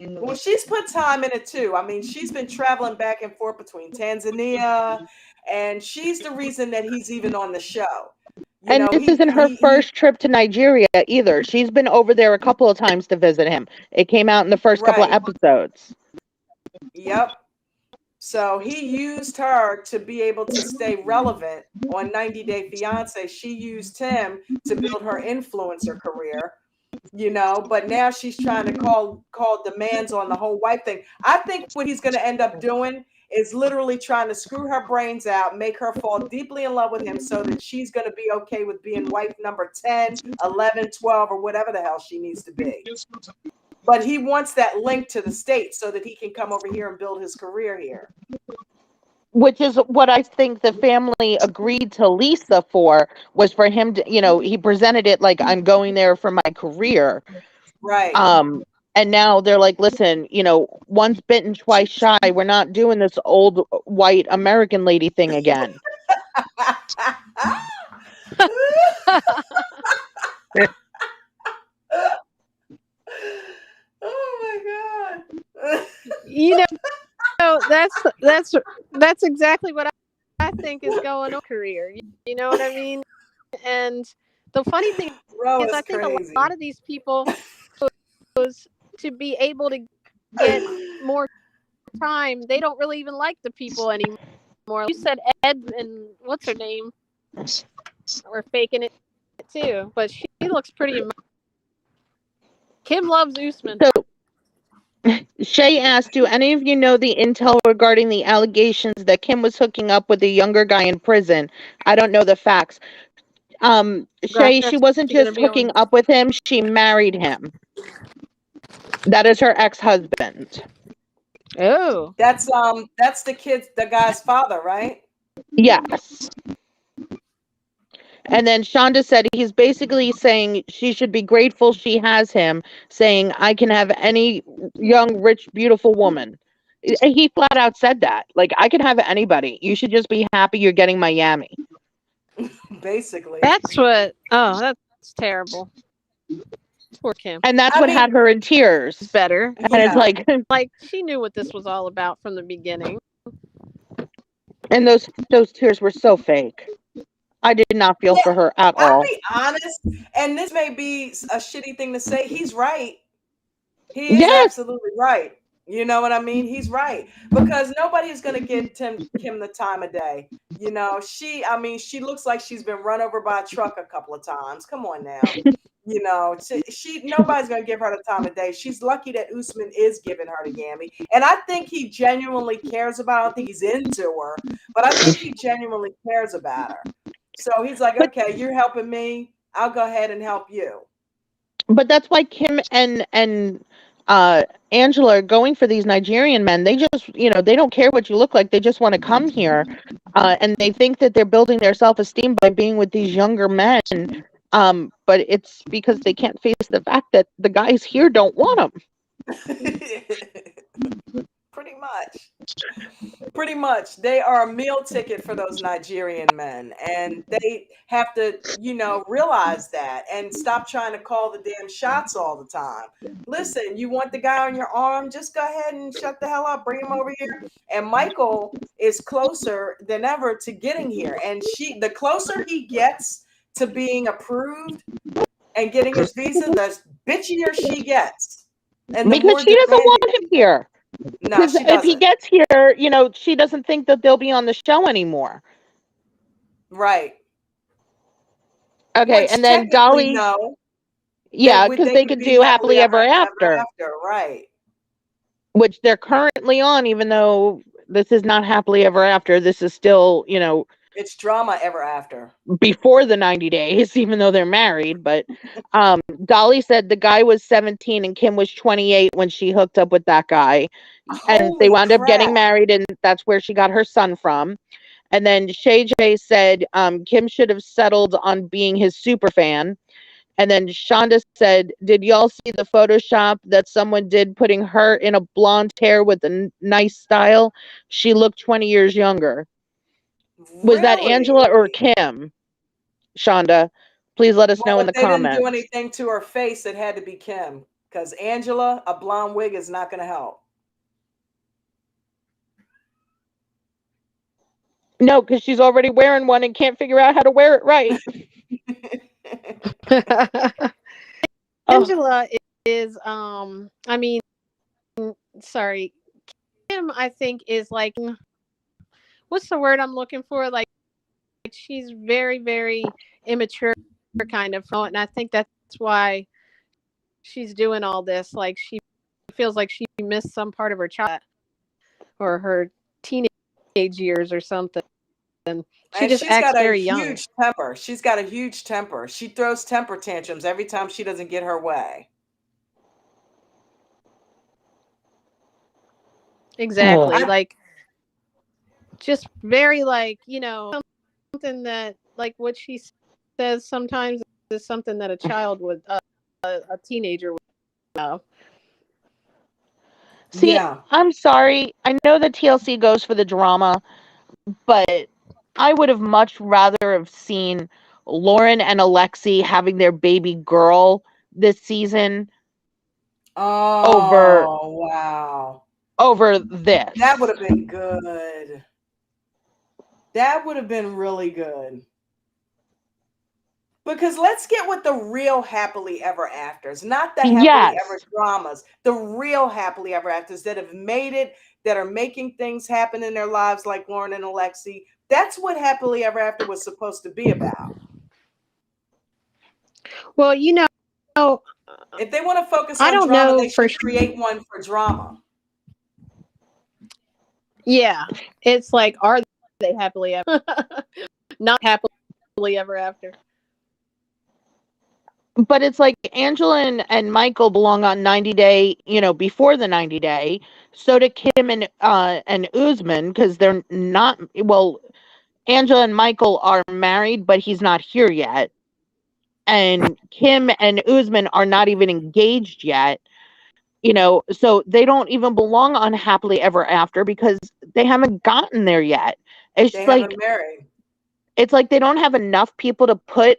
Well, she's put time in it too. I mean, she's been traveling back and forth between Tanzania, and she's the reason that he's even on the show. This isn't her first trip to Nigeria either. She's been over there a couple of times to visit him. It came out in the first couple of episodes. Yep. So he used her to be able to stay relevant on 90 Day Fiance. She used him to build her influencer career. But now she's trying to call demands on the whole wife thing. I think what he's going to end up doing is literally trying to screw her brains out, make her fall deeply in love with him so that she's going to be okay with being wife number 10, 11, 12, or whatever the hell she needs to be. But he wants that link to the States so that he can come over here and build his career here. Which is what I think the family agreed to Lisa for, was for him to, he presented it like, I'm going there for my career. Right. And now they're like, listen, once bitten, twice shy. We're not doing this old white American lady thing again. Oh my God. You know, that's exactly what I think is going on in her career. You know what I mean? And the funny thing Bro is, is I think a crazy. lot of these people to be able to get more time, they don't really even like the people anymore. You said Ed and what's her name were faking it too, but she looks pretty. Kim loves Usman. So Shay asked, do any of you know the intel regarding the allegations that Kim was hooking up with a younger guy in prison? I don't know the facts. Shay, she wasn't She gonna just be hooking on. up with him, she married him. That is her ex-husband. Oh, That's the guy's father, right? Yes. And then Shonda said he's basically saying she should be grateful she has him, saying, I can have any young, rich, beautiful woman. He flat out said that. Like, I can have anybody. You should just be happy you're getting Miami. Basically. that's what. Oh, that's terrible. Poor Kim. And that's I what mean, had her in tears. It's better. And it's yeah. like, She knew what this was all about from the beginning. and those tears were so fake. I did not feel Yeah, for her at I'll all. be honest, and this may be a shitty thing to say. He's right. He is Yes. absolutely right. You know what I mean? He's right. Because nobody is going to give Kim the time of day. She looks like she's been run over by a truck a couple of times. Come on now. Nobody's going to give her the time of day. She's lucky that Usman is giving her the yammy. And I think he genuinely cares about her. I don't think he's into her, but I think he genuinely cares about her. So he's like, okay, you're helping me. I'll go ahead and help you. But that's why Kim and Angela are going for these Nigerian men. They just, they don't care what you look like. They just want to come here, and they think that they're building their self-esteem by being with these younger men. But it's because they can't face the fact that the guys here don't want them. Pretty much they are a meal ticket for those Nigerian men, and they have to realize that and stop trying to call the damn shots all the time. Listen, you want the guy on your arm, just go ahead and shut the hell up, bring him over here. And Michael is closer than ever to getting here, and the closer he gets to being approved and getting his visa, the bitchier she gets. And because she doesn't want him here. No, she doesn't. If he gets here, she doesn't think that they'll be on the show anymore. Right. Okay, Which and then Dolly. No. Yeah, because they could do happily ever after. Right. Which they're currently on, even though this is not happily ever after. This is still, it's drama ever after. Before the 90 days, even though they're married. But Dolly said the guy was 17 and Kim was 28 when she hooked up with that guy. And they wound up getting married, and that's where she got her son from. And then Shay J said Kim should have settled on being his super fan. And then Shonda said, did y'all see the Photoshop that someone did putting her in a blonde hair with a nice style? She looked 20 years younger. Was that Angela or Kim? Shonda, please let us know in the comments. They didn't do anything to her face. It had to be Kim, because Angela, a blonde wig is not going to help. No, because she's already wearing one and can't figure out how to wear it right. Angela is sorry, Kim, I think, is like, what's the word I'm looking for? Like she's very, very immature kind of, and I think that's why she's doing all this. Like she feels like she missed some part of her child or her teenage years or something. And she's acts very young. Huge temper. She's got a huge temper. She throws temper tantrums every time she doesn't get her way. Exactly. Like just very something that like what she says sometimes is something that a child would a teenager would know. See, Yeah. I'm sorry. I know that TLC goes for the drama, but I would have much rather have seen Lauren and Alexi having their baby girl this season over Oh, wow. That would this. have been good. That would have been really good. Because let's get with the real happily ever afters, not the happily ever Yes, dramas, the real happily ever afters that have made it, that are making things happen in their lives, like Lauren and Alexi. That's what happily ever after was supposed to be about. Well, If they want to focus I on don't drama, know they for should sure. create one for drama. Yeah, it's like, are they happily ever? Not happily ever after. but it's like Angela and Michael belong on 90 Day, before the 90 Day. So do Kim and Usman, because they're not, well, Angela and Michael are married, but he's not here yet. And Kim and Usman are not even engaged yet. So they don't even belong on Happily Ever After because they haven't gotten there yet. It's They like haven't married. it's like they don't have enough people to put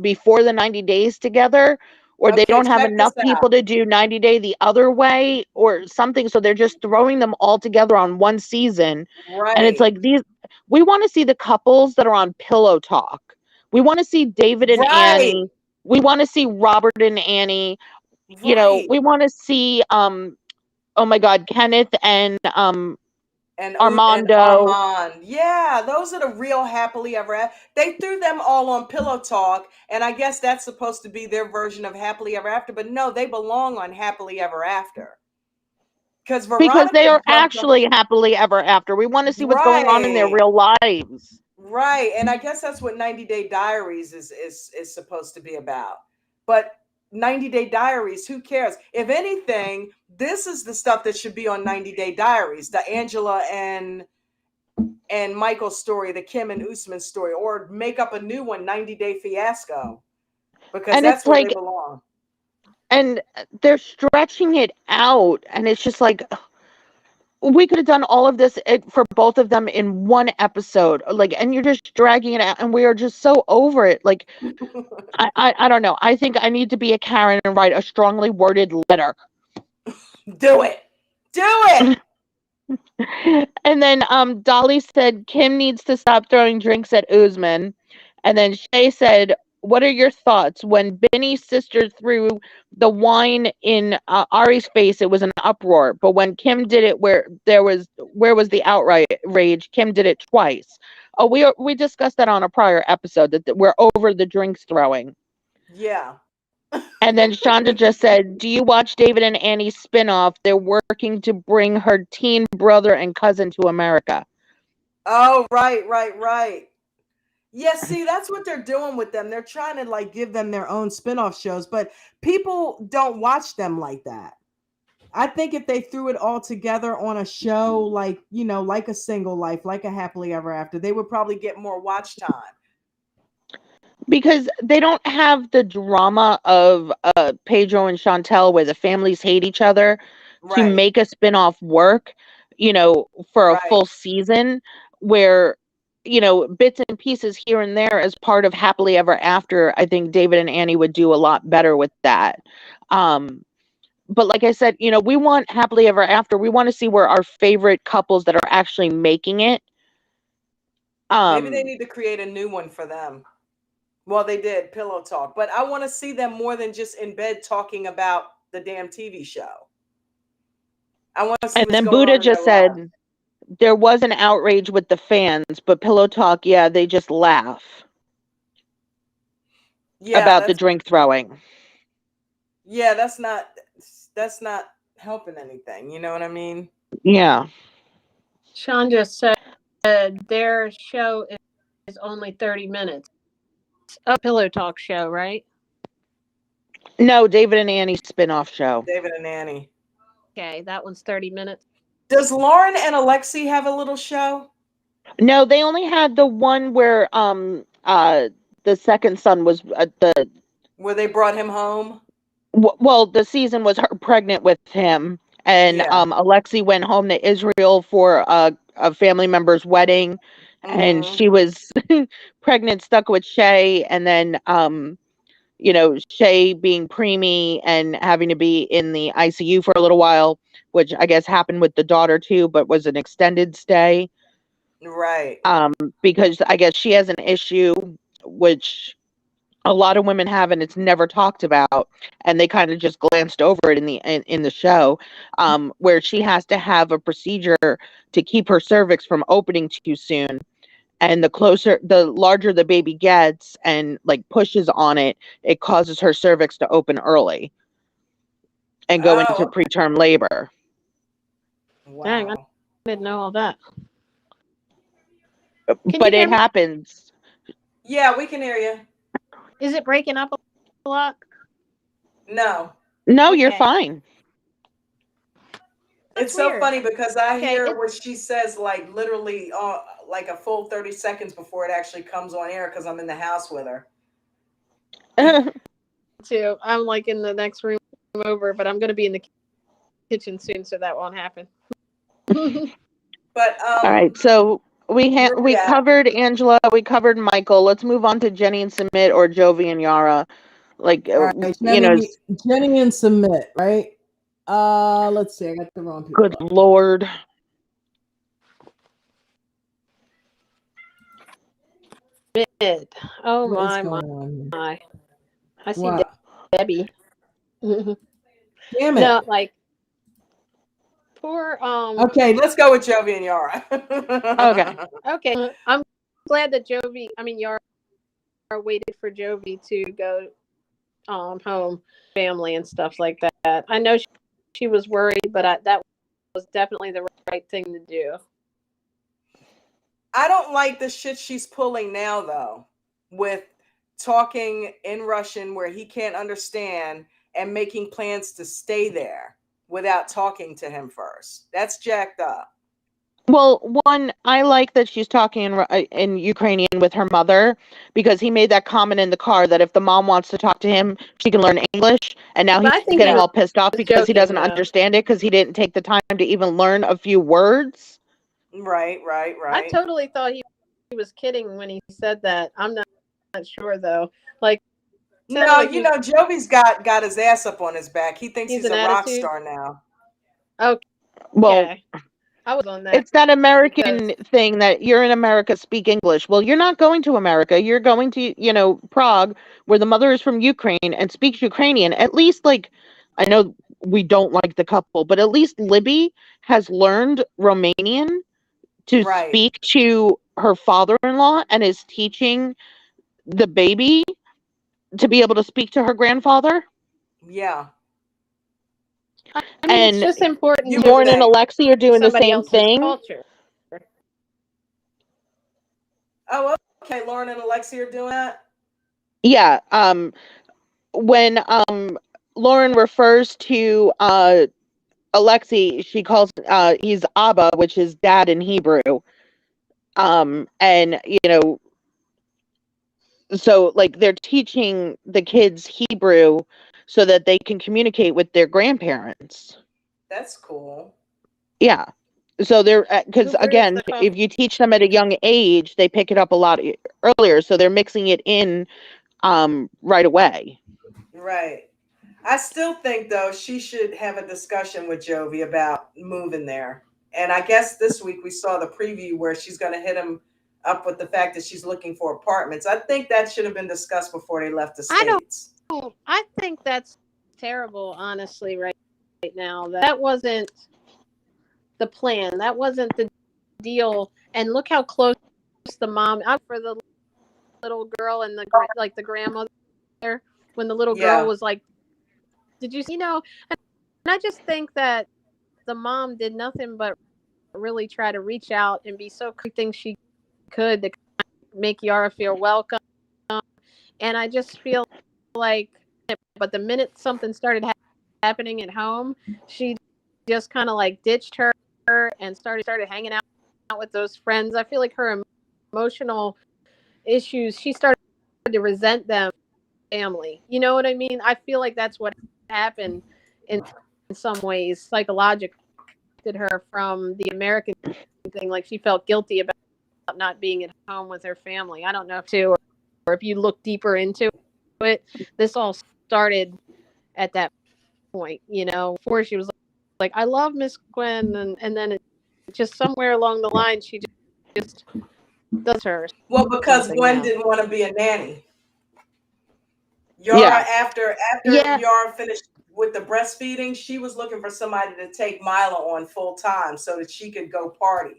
before the 90 days together, or they Okay, don't have check this enough out. people to do 90 Day the other way or something, so they're just throwing them all together on one season. And it's Right. like, we want to see the couples that are on Pillow Talk. We want to see David and Right. Annie. We want to see Robert and Annie. Right. We want to see oh my god, Kenneth and And Armando. Armand. Yeah, those are the real happily ever after. They threw them all on Pillow Talk, and I guess that's supposed to be their version of happily ever after. But no, they belong on happily ever after. Because Because Veronica they are jumped up. actually happily ever after. We want to see what's going on in their Right. real lives. Right. And I guess that's what 90 Day Diaries is supposed to be about. But 90 Day Diaries, who cares? If anything, this is the stuff that should be on 90 Day Diaries, the Angela and Michael's story, the Kim and Usman story, or make up a new one, 90 Day Fiasco, because And that's it's where they like, belong. and they're stretching it out, and it's just like, we could have done all of this for both of them in one episode, like, and you're just dragging it out, and we are just so over it. Like, I don't know. I think I need to be a Karen and write a strongly worded letter. Do it. Do it. And then Dolly said Kim needs to stop throwing drinks at Usman. And then Shay said, "What are your thoughts? When Benny's sister threw the wine in Ari's face, it was an uproar. But when Kim did it, where was the outrage? Kim did it twice. Oh, we discussed that on a prior episode that we're over the drinks throwing." Yeah. And then Shonda just said, "Do you watch David and Annie's spinoff? They're working to bring her teen brother and cousin to America." Oh, right. Yeah, see, that's what they're doing with them. They're trying to like give them their own spin-off shows, but people don't watch them like that. I think if they threw it all together on a show like, like a Single Life, like a Happily Ever After, they would probably get more watch time. Because they don't have the drama of Pedro and Chantel where the families hate each other to Right. make a spinoff work, for a Right. full season where, bits and pieces here and there as part of Happily Ever After. I think David and Annie would do a lot better with that. But like I said, we want Happily Ever After. We want to see where our favorite couples that are actually making it. Maybe they need to create a new one for them. Well, they did, Pillow Talk, but I want to see them more than just in bed talking about the damn TV show. I want to see And what's then going Buddha on in just their lives. said there was an outrage with the fans, but Pillow Talk, yeah, they just laugh Yeah, about the drink throwing. that's not helping anything. You know what I mean? Yeah. Sean just said their show is only 30 minutes. A Pillow Talk show, right? No, David and Annie's spin-off show. David and Annie. Okay, that one's 30 minutes. Does Lauren and Alexi have a little show? No, they only had the one where the second son was Where they brought him home? well, the season was her pregnant with him, And Yeah. Alexi went home to Israel for a family member's wedding, and Mhm. she was pregnant, stuck with Shay, and then Shay being preemie and having to be in the ICU for a little while, which I guess happened with the daughter too, but was an extended stay. Right. Because I guess she has an issue which a lot of women have, and it's never talked about, and they kind of just glanced over it in the show, where she has to have a procedure to keep her cervix from opening too soon. And the larger the baby gets and like pushes on it, it causes her cervix to open early and go into Oh, preterm labor. Dang, I wow. didn't know all that. Can you But hear it me? happens. Yeah, we can hear you. Is it breaking up a lot? No. No, you're Okay. fine. That's It's so weird. funny because I Okay, hear what she says like literally like a full 30 seconds before it actually comes on air because I'm in the house with her. too. I'm like in the next room over, but I'm going to be in the kitchen soon, so that won't happen. But All right, so where we we at? covered Angela, we covered Michael. Let's move on to Jenny and Submit, or Jovi and Yara. Like, All right, Jenny and Submit, right? Let's see, I got the wrong people good up. Lord. Mid. Oh What is my going on here? my! I see What? Debbie. Damn it. No, like poor. Okay, let's go with Jovi and Yara. Okay. Okay, I'm glad that Jovi. I mean, Yara waited for Jovi to go home, family and stuff like that. I know she was worried, but that was definitely the right thing to do. I don't like the shit she's pulling now, though, with talking in Russian where he can't understand and making plans to stay there without talking to him first. That's jacked up. Well, one, I like that she's talking in Ukrainian with her mother, because he made that comment in the car that if the mom wants to talk to him, she can learn English. And now But he's I think he getting was all pissed off because he joking, doesn't though. understand it because he didn't take the time to even learn a few words. Right. I totally thought he was kidding when he said that. I'm not sure though. Like, No, like you know, Jovi's got his ass up on his back. He thinks he's he's an a rock attitude. star now. Okay, Well, I was on that it's that because American thing that you're in America, speak English. Well, you're not going to America. You're going to, Prague, where the mother is from Ukraine and speaks Ukrainian. At least, like, I know we don't like the couple, but at least Libby has learned Romanian to Right. speak to her father-in-law and is teaching the baby to be able to speak to her grandfather. Yeah. I mean, it's And just important You to would Lauren and think. Alexi are doing the somebody same else's thing. culture. Oh, okay. Lauren and Alexi are doing that. Yeah. When Lauren refers to Alexi, she calls he's Abba, which is dad in Hebrew. And so like they're teaching the kids Hebrew so that they can communicate with their grandparents. That's cool. Yeah. So they're because Where's again, the coffee? if you teach them at a young age, they pick it up a lot earlier. So they're mixing it in right away. Right. I still think though she should have a discussion with Jovi about moving there. And I guess this week we saw the preview where she's going to hit him up with the fact that she's looking for apartments. I think that should have been discussed before they left the States. I think that's terrible, honestly, right now. That wasn't the plan. That wasn't the deal. And look how close the mom for the little girl and the grandmother when the little girl Yeah. was like, did you see? And I just think that the mom did nothing but really try to reach out and be so everything she could to make Yara feel welcome. And I just feel like, but the minute something started happening at home, she just kind of like ditched her and started hanging out with those friends. I feel like her emotional issues, she started to resent them family. You know what I mean? I feel like that's what happened. And some ways psychologically her from the American thing. Like she felt guilty about not being at home with her family. I don't know if too, or if you look deeper into it, this all started at that point. Before she was like, I love Miss Gwen, and then it just somewhere along the line she just does her. Well, because Gwen now. didn't want to be a nanny. Yara, after Yara finished with the breastfeeding, she was looking for somebody to take Mila on full time so that she could go party.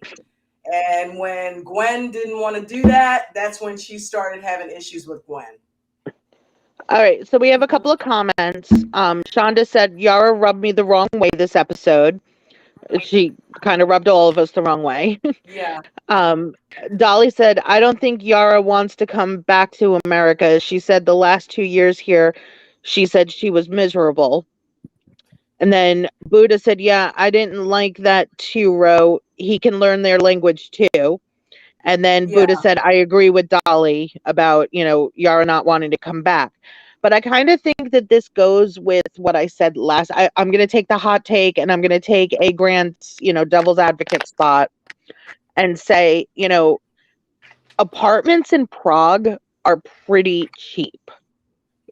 And when Gwen didn't want to do that, that's when she started having issues with Gwen. All right, so we have a couple of comments. Shonda said, Yara rubbed me the wrong way this episode. She kind of rubbed all of us the wrong way. Yeah. Dolly said, I don't think Yara wants to come back to America. She said the last 2 years here, she said she was miserable. And then Buddha said, yeah, I didn't like that too, Ro. He can learn their language too. And then Buddha said, I agree with Dolly about, Yara not wanting to come back. But I kind of think that this goes with what I said last. I'm going to take the hot take and I'm going to take a Grant's, devil's advocate spot and say, apartments in Prague are pretty cheap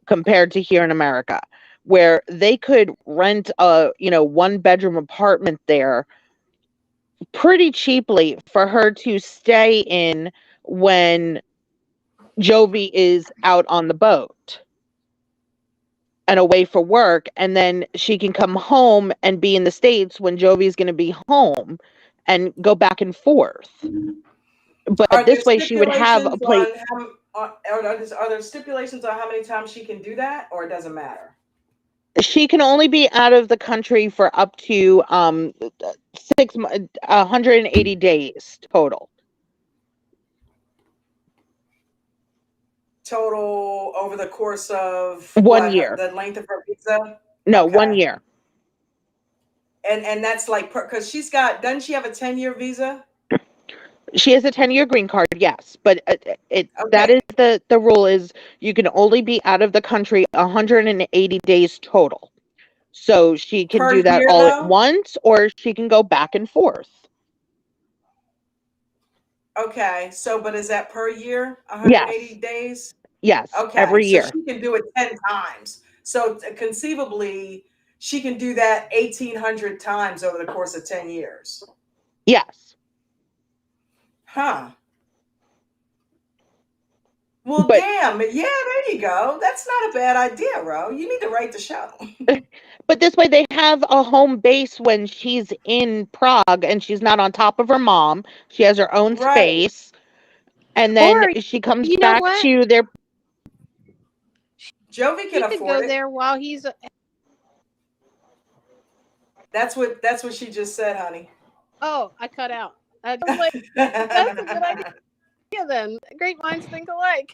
compared to here in America, where they could rent a, 1-bedroom apartment there pretty cheaply for her to stay in when Jovi is out on the boat and away for work, and then she can come home and be in the States when Jovi's going to be home and go back and forth. But this way she would have a place. Are there stipulations on how many times she can do that, or it doesn't matter? She can only be out of the country for up to 180 days total. Total over the course of 1 year. The length of her visa? No, okay. 1 year. And that's like, because doesn't she have a 10-year visa? She has a 10-year green card, yes, but that is the rule is you can only be out of the country 180 days total. So she can do that all at once, or she can go back and forth. Okay, but is that per year? 180 days? Yes. Okay, every year. So she can do it 10 times. So conceivably, she can do that 1,800 times over the course of 10 years. Yes. Huh. Well, damn. Yeah, there you go. That's not a bad idea, Ro. You need to write the show. But this way they have a home base when she's in Prague and she's not on top of her mom. She has her own space. And then she comes back to their... Jovi can afford go there while he's... That's what she just said, honey. Oh, I cut out. I was like, that's a good idea then. Great minds think alike.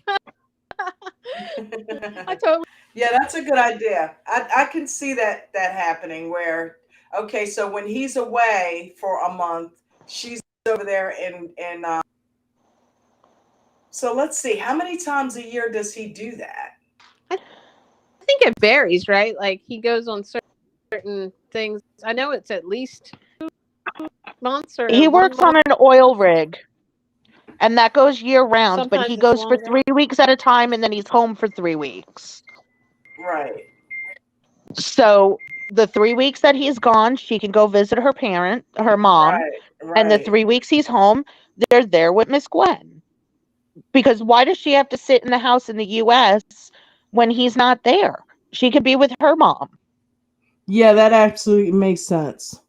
I totally... Yeah, that's a good idea. I can see that happening where, okay, so when he's away for a month, she's over there in so let's see, how many times a year does he do that? I think it varies, right? Like he goes on certain things. I know it's at least 2 months or he works on an oil rig. And that goes year round, sometimes but he goes for 3 weeks at a time and then he's home for 3 weeks. Right. So the 3 weeks that he's gone, she can go visit her mom. Right. And the 3 weeks he's home, they're there with Miss Gwen. Because why does she have to sit in the house in the U.S. when he's not there? She could be with her mom. Yeah, that absolutely makes sense.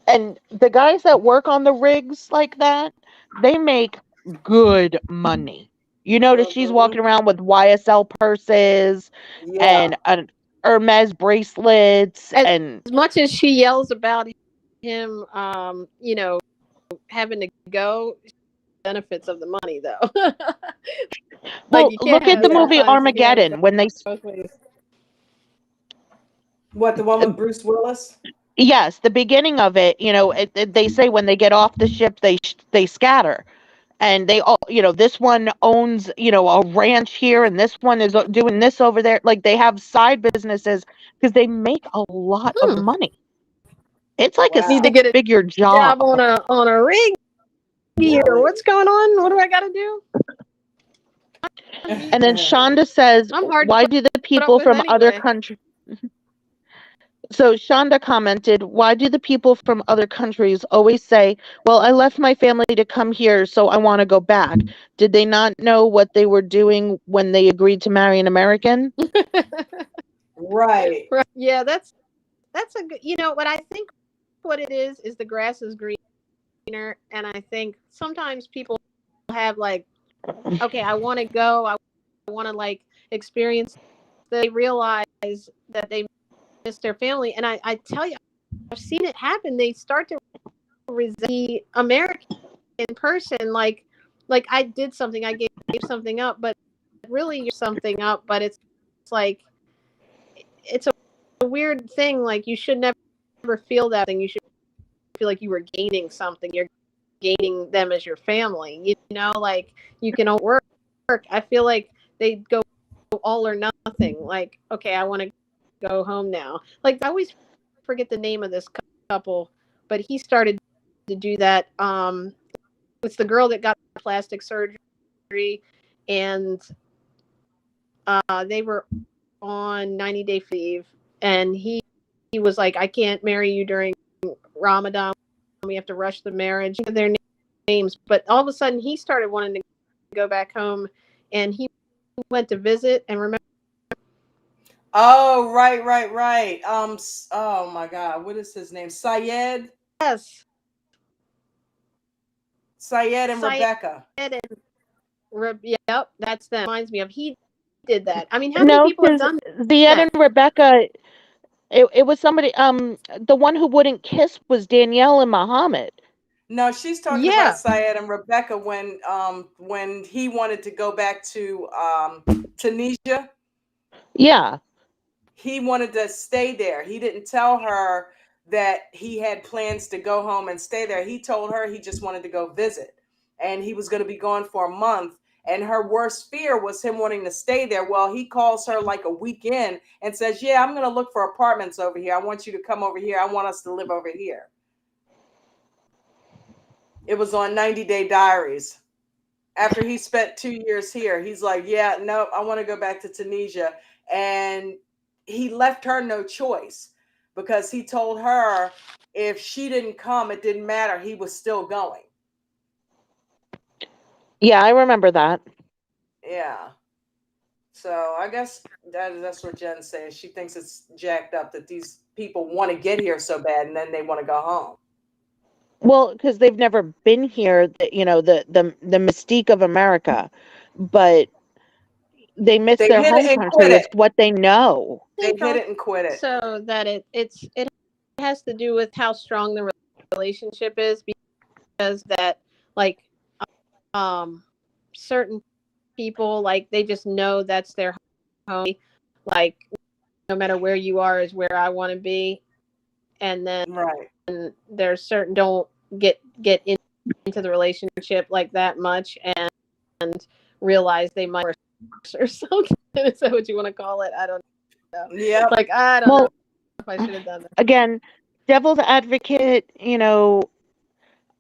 And the guys that work on the rigs like that, they make good money. You notice she's walking around with YSL purses and Hermes bracelets. As much as she yells about him, having to go, benefits of the money, though. Well, look at the movie Armageddon when they... What, the one with Bruce Willis? Yes, the beginning of it, they say when they get off the ship, they scatter. and they all, this one owns, a ranch here, and this one is doing this over there. Like, they have side businesses because they make a lot of money. It's like a Wow. Need to get a six-figure job job. on a rig here. Really? What's going on? What do I got to do? And then Shonda says, I'm hard to why do the put up people with from other anyway. countries... So Shonda commented, why do the people from other countries always say, well, I left my family to come here, so I want to go back? Did they not know what they were doing when they agreed to marry an American? Right. Right. Yeah, that's a good. What I think what it is the grass is greener, and I think sometimes people have like, okay, I want to go, I want to like experience. They realize that they miss their family, and I tell you, I've seen it happen. They start to resent the American person, like I did something, I gave something up, but really you're something up, but it's like it's a weird thing. Like, you should never feel that thing. You should feel like you were gaining something. You're gaining them as your family. Like, you can all work. I feel like they go all or nothing. Like, okay, I want to go home now. Like, I always forget the name of this couple, but he started to do that. It's the girl that got plastic surgery, and they were on 90-day leave, and he was like, I can't marry you during Ramadan. We have to rush the marriage. Their names, but all of a sudden he started wanting to go back home, and he went to visit. And remember, Oh, right. Oh my God, what is his name? Syed yes, and Syed Rebecca. and yep, that's them. Reminds me of, he did that. I mean, how many No, people have because done Zied that? and Rebecca, it was somebody, the one who wouldn't kiss was Danielle and Muhammad. No, she's talking Yeah, about Syed and Rebecca when he wanted to go back to Tunisia. Yeah. He wanted to stay there. He didn't tell her that he had plans to go home and stay there. He told her he just wanted to go visit, and he was going to be gone for a month. And her worst fear was him wanting to stay there. Well, he calls her like a weekend and says, yeah, I'm going to look for apartments over here. I want you to come over here. I want us to live over here. It was on 90-Day Diaries. After he spent 2 years here, he's like, yeah, no, I want to go back to Tunisia. And he left her no choice, because he told her if she didn't come, it didn't matter. He was still going. Yeah, I remember that. Yeah. So I guess that's what Jen says. She thinks it's jacked up that these people want to get here so bad, and then they want to go home. Well, because they've never been here, the mystique of America, but they miss They their hit it home and country. quit It's it. what they know. They hit it and quit it. so that it has to do with how strong the relationship is, because that, like, certain people, like, they just know that's their home. Like, no matter where you are is where I want to be. And then Right. there's certain don't get into the relationship like that much, and realize they might or something. Is that what you want to call it? I don't know. Yep. Like, I don't know Well, if I should have done that. again, devil's advocate,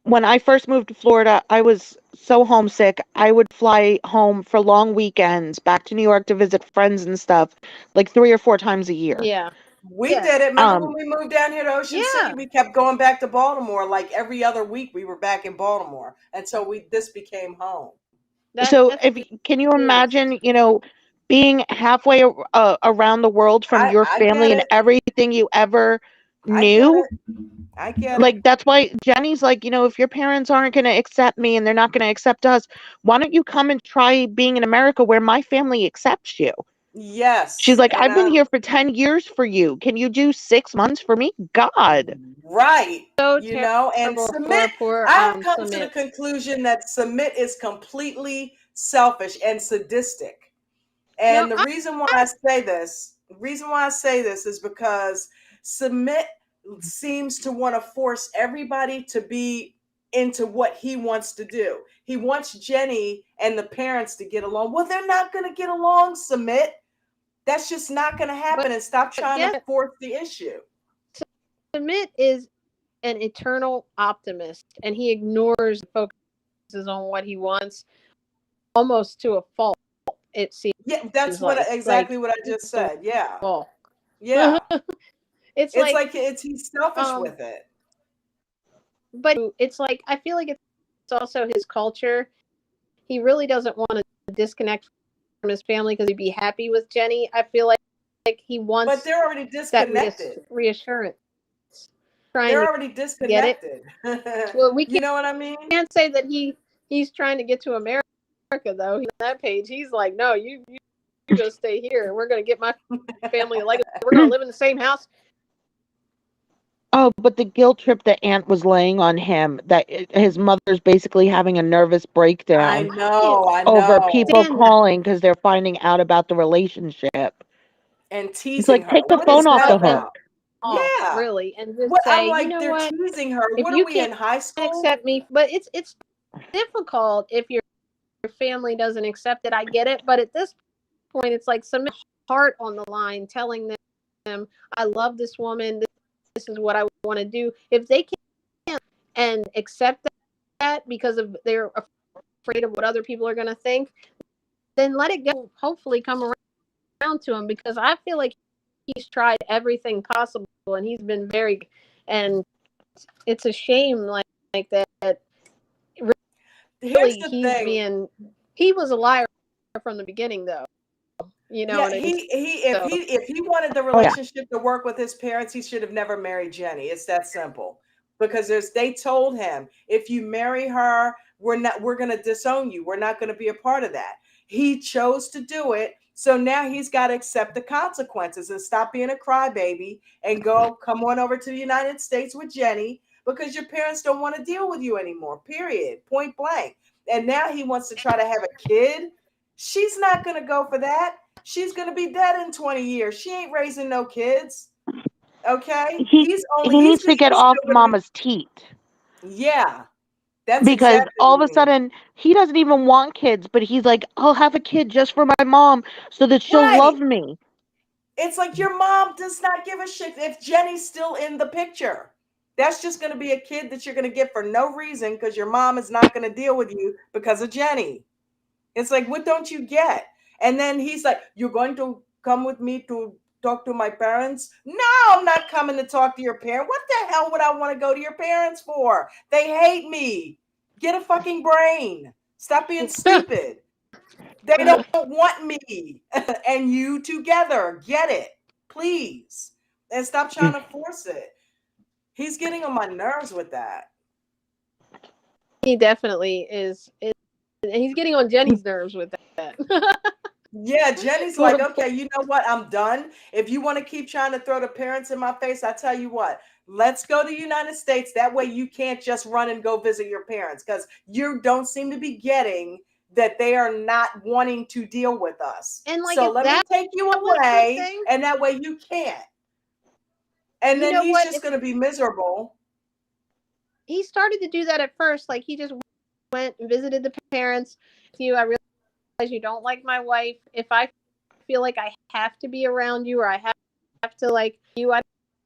when I first moved to Florida, I was so homesick. I would fly home for long weekends back to New York to visit friends and stuff, like 3 or 4 times a year. Yeah. We Yeah. did it. Remember when we moved down here to Ocean Yeah. City? We kept going back to Baltimore. Like every other week, we were back in Baltimore until this became home. So, That's can you huge. imagine, being halfway around the world from your I family get and it. everything you ever I get knew? it. I get it. Like, that's why Jenny's like, if your parents aren't going to accept me and they're not going to accept us, why don't you come and try being in America where my family accepts you? Yes. She's like, And I've been here for 10 years for you. Can you do 6 months for me? God. Right. So You know, and terrible Submit, for poor I've come to the Submit. conclusion that Submit is completely selfish and sadistic. And No, the reason why I say this is because Submit seems to want to force everybody to be into what he wants to do. He wants Jenny and the parents to get along. Well, they're not going to get along, Submit. That's just not going to happen. And stop trying to force the issue. Submit is an eternal optimist, and he ignores and focuses on what he wants almost to a fault. It seems. Yeah, that's exactly what I just said. Yeah. Yeah. It's like he's selfish with it. But it's like, I feel like it's also his culture. He really doesn't want to disconnect from his family because he'd be happy with Jenny. I feel like he wants. But they're already disconnected. That reassurance. They're already disconnected. Well, you know what I mean? Can't say that he's trying to get to America though. On that page, he's like, no, you go stay here. We're gonna get my family like we're gonna live in the same house. Oh, but the guilt trip the aunt was laying on him, that his mother's basically having a nervous breakdown. I know. Over people calling because they're finding out about the relationship. And teasing it's like, her. take the phone off the hook. Yeah. Really. And just what, say, I'm like, you know they're what? teasing her. If what you are we in high school? Accept me, but it's difficult if your family doesn't accept it. I get it. But at this point, it's like some heart on the line telling them, I love this woman. This is what I want to do. If they can't and accept that because of they're afraid of what other people are going to think, then let it go. Hopefully come around to him, because I feel like he's tried everything possible and he's been very, and it's a shame like that. Really, he was a liar from the beginning, though. You know, yeah, if he wanted the relationship to work with his parents, he should have never married Jenny. It's that simple. Because they told him, if you marry her, we're going to disown you. We're not going to be a part of that. He chose to do it. So now he's got to accept the consequences and stop being a crybaby and come on over to the United States with Jenny, because your parents don't want to deal with you anymore, period, point blank. And now he wants to try to have a kid. She's not going to go for that. She's going to be dead in 20 years. She ain't raising no kids. Okay? He needs to get off mama's teat. Yeah. That's because exactly all of a sudden he doesn't even want kids, but he's like, I'll have a kid just for my mom so that she'll love me. It's like, your mom does not give a shit if Jenny's still in the picture. That's just going to be a kid that you're going to get for no reason, because your mom is not going to deal with you because of Jenny. It's like, what don't you get? And then he's like, you're going to come with me to talk to my parents? No, I'm not coming to talk to your parents. What the hell would I want to go to your parents for? They hate me. Get a fucking brain. Stop being stupid. They don't want me and you together. Get it, please. And stop trying to force it. He's getting on my nerves with that. He definitely is. He's getting on Jenny's nerves with that. Yeah, Jenny's like, okay, you know what? I'm done. If you want to keep trying to throw the parents in my face, I tell you what, let's go to the United States. That way you can't just run and go visit your parents, because you don't seem to be getting that they are not wanting to deal with us. And like, so let me take you away, and that way you can't. And then he's just going to be miserable. He started to do that at first. Like, he just went and visited the parents. I realize you don't like my wife. If I feel like I have to be around you, or I have to like you, I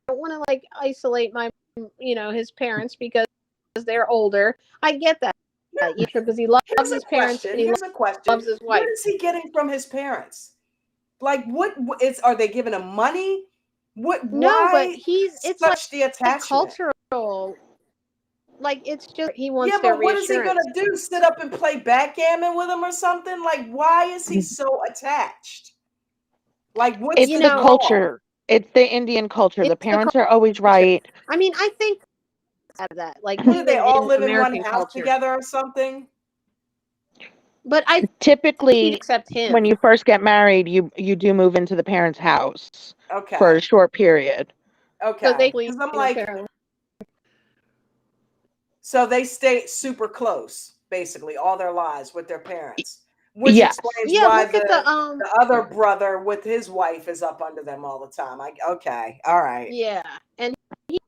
don't want to like isolate my, his parents because they're older. I get that. Because he loves his parents. And he loves his wife. What is he getting from his parents? Like, are they giving him money? No, but it's such like the attachment. Cultural. Like, it's just he wants. Yeah, but what is he gonna do? Sit up and play backgammon with him or something? Like, why is he so attached? Like, what's it's the culture? It's the Indian culture. The parents are always right. I mean, I think that like, do they all live in one house together or something? But I typically accept him. When you first get married, you do move into the parents' house for a short period. Okay, because I'm like, so they stay super close, basically, all their lives with their parents, which explains why the other brother with his wife is up under them all the time. Okay, all right. Yeah, and he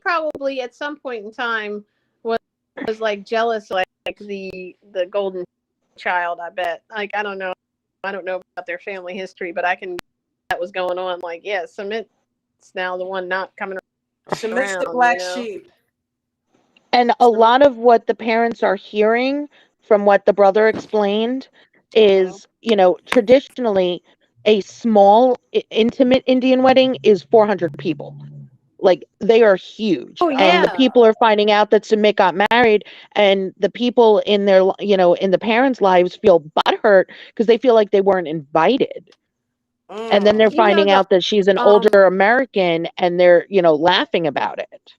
probably at some point in time was was like jealous, like the golden child. I bet. Like I don't know about their family history, but I can. That was going on. Like yeah, Submit's now the one not coming Submit's around. the black you know? sheep. And a lot of what the parents are hearing from what the brother explained is, traditionally a small, intimate Indian wedding is 400 people. Like they are huge. Oh And the yeah. people are finding out that Sumit got married, and the people in their, in the parents' lives feel butthurt because they feel like they weren't invited. And then they're You know, finding out that she's an older American, and they're, laughing about it.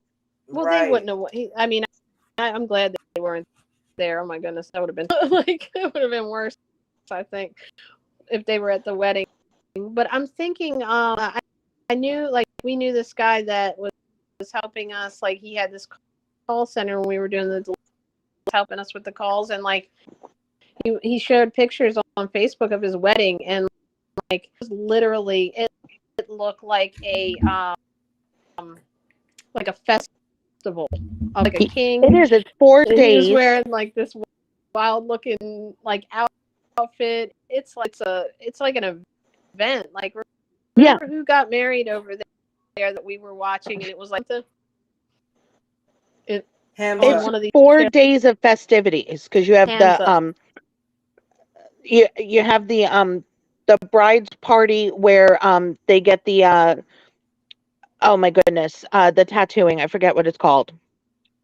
Well, Right. they wouldn't have. I mean, I'm glad that they weren't there. Oh my goodness, that would have been like it would have been worse. I think if they were at the wedding. But I'm thinking, I knew like we knew this guy that was helping us. Like he had this call center when we were doing the helping us with the calls, and like he showed pictures on Facebook of his wedding, and like literally it looked like a festival of like a king. It is. It's 4 and days. He was wearing like this wild looking like outfit. It's like an event. Like remember who got married over there that we were watching, and it was like It's one of these 4 shows. days of festivities because you have Hands you have the bride's party where they get the oh my goodness, the tattooing. I forget what it's called.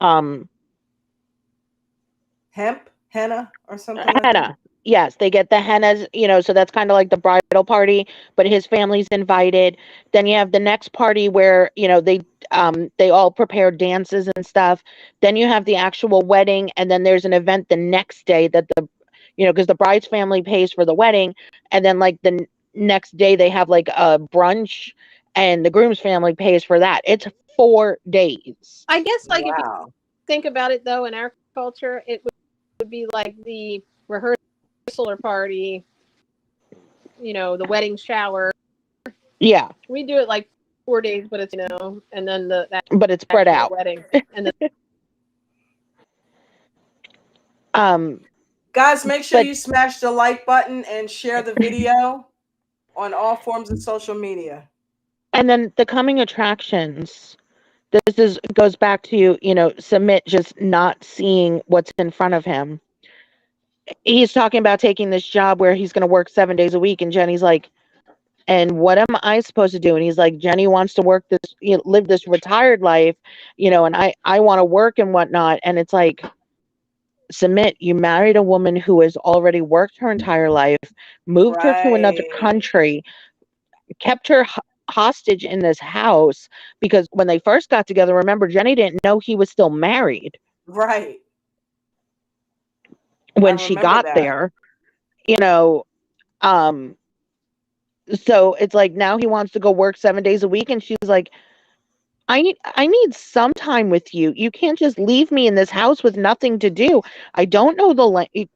Henna or something like henna. that. Yes, they get the hennas, so that's kind of like the bridal party, but his family's invited. Then you have the next party where, they all prepare dances and stuff. Then you have the actual wedding, and then there's an event the next day that because the bride's family pays for the wedding, and then like the next day they have like a brunch and the groom's family pays for that. It's 4 days. I guess like if you think about it though, in our culture, it would be like the rehearsal or party, the wedding shower. Yeah. We do it like 4 days, but it's, and then but it's spread out. Wedding. And then, guys, make sure you smash the like button and share the video on all forms of social media. And then the coming attractions. This goes back to, Sumit just not seeing what's in front of him. He's talking about taking this job where he's going to work 7 days a week. And Jenny's like, and what am I supposed to do? And he's like, Jenny wants to work this, live this retired life, and I want to work and whatnot. And it's like, Sumit, you married a woman who has already worked her entire life, moved her to another country, kept her hostage in this house, because when they first got together, remember, Jenny didn't know he was still married. Right. When she got there, so it's like now he wants to go work 7 days a week, and she's like, I need some time with you. You can't just leave me in this house with nothing to do. I don't know the language.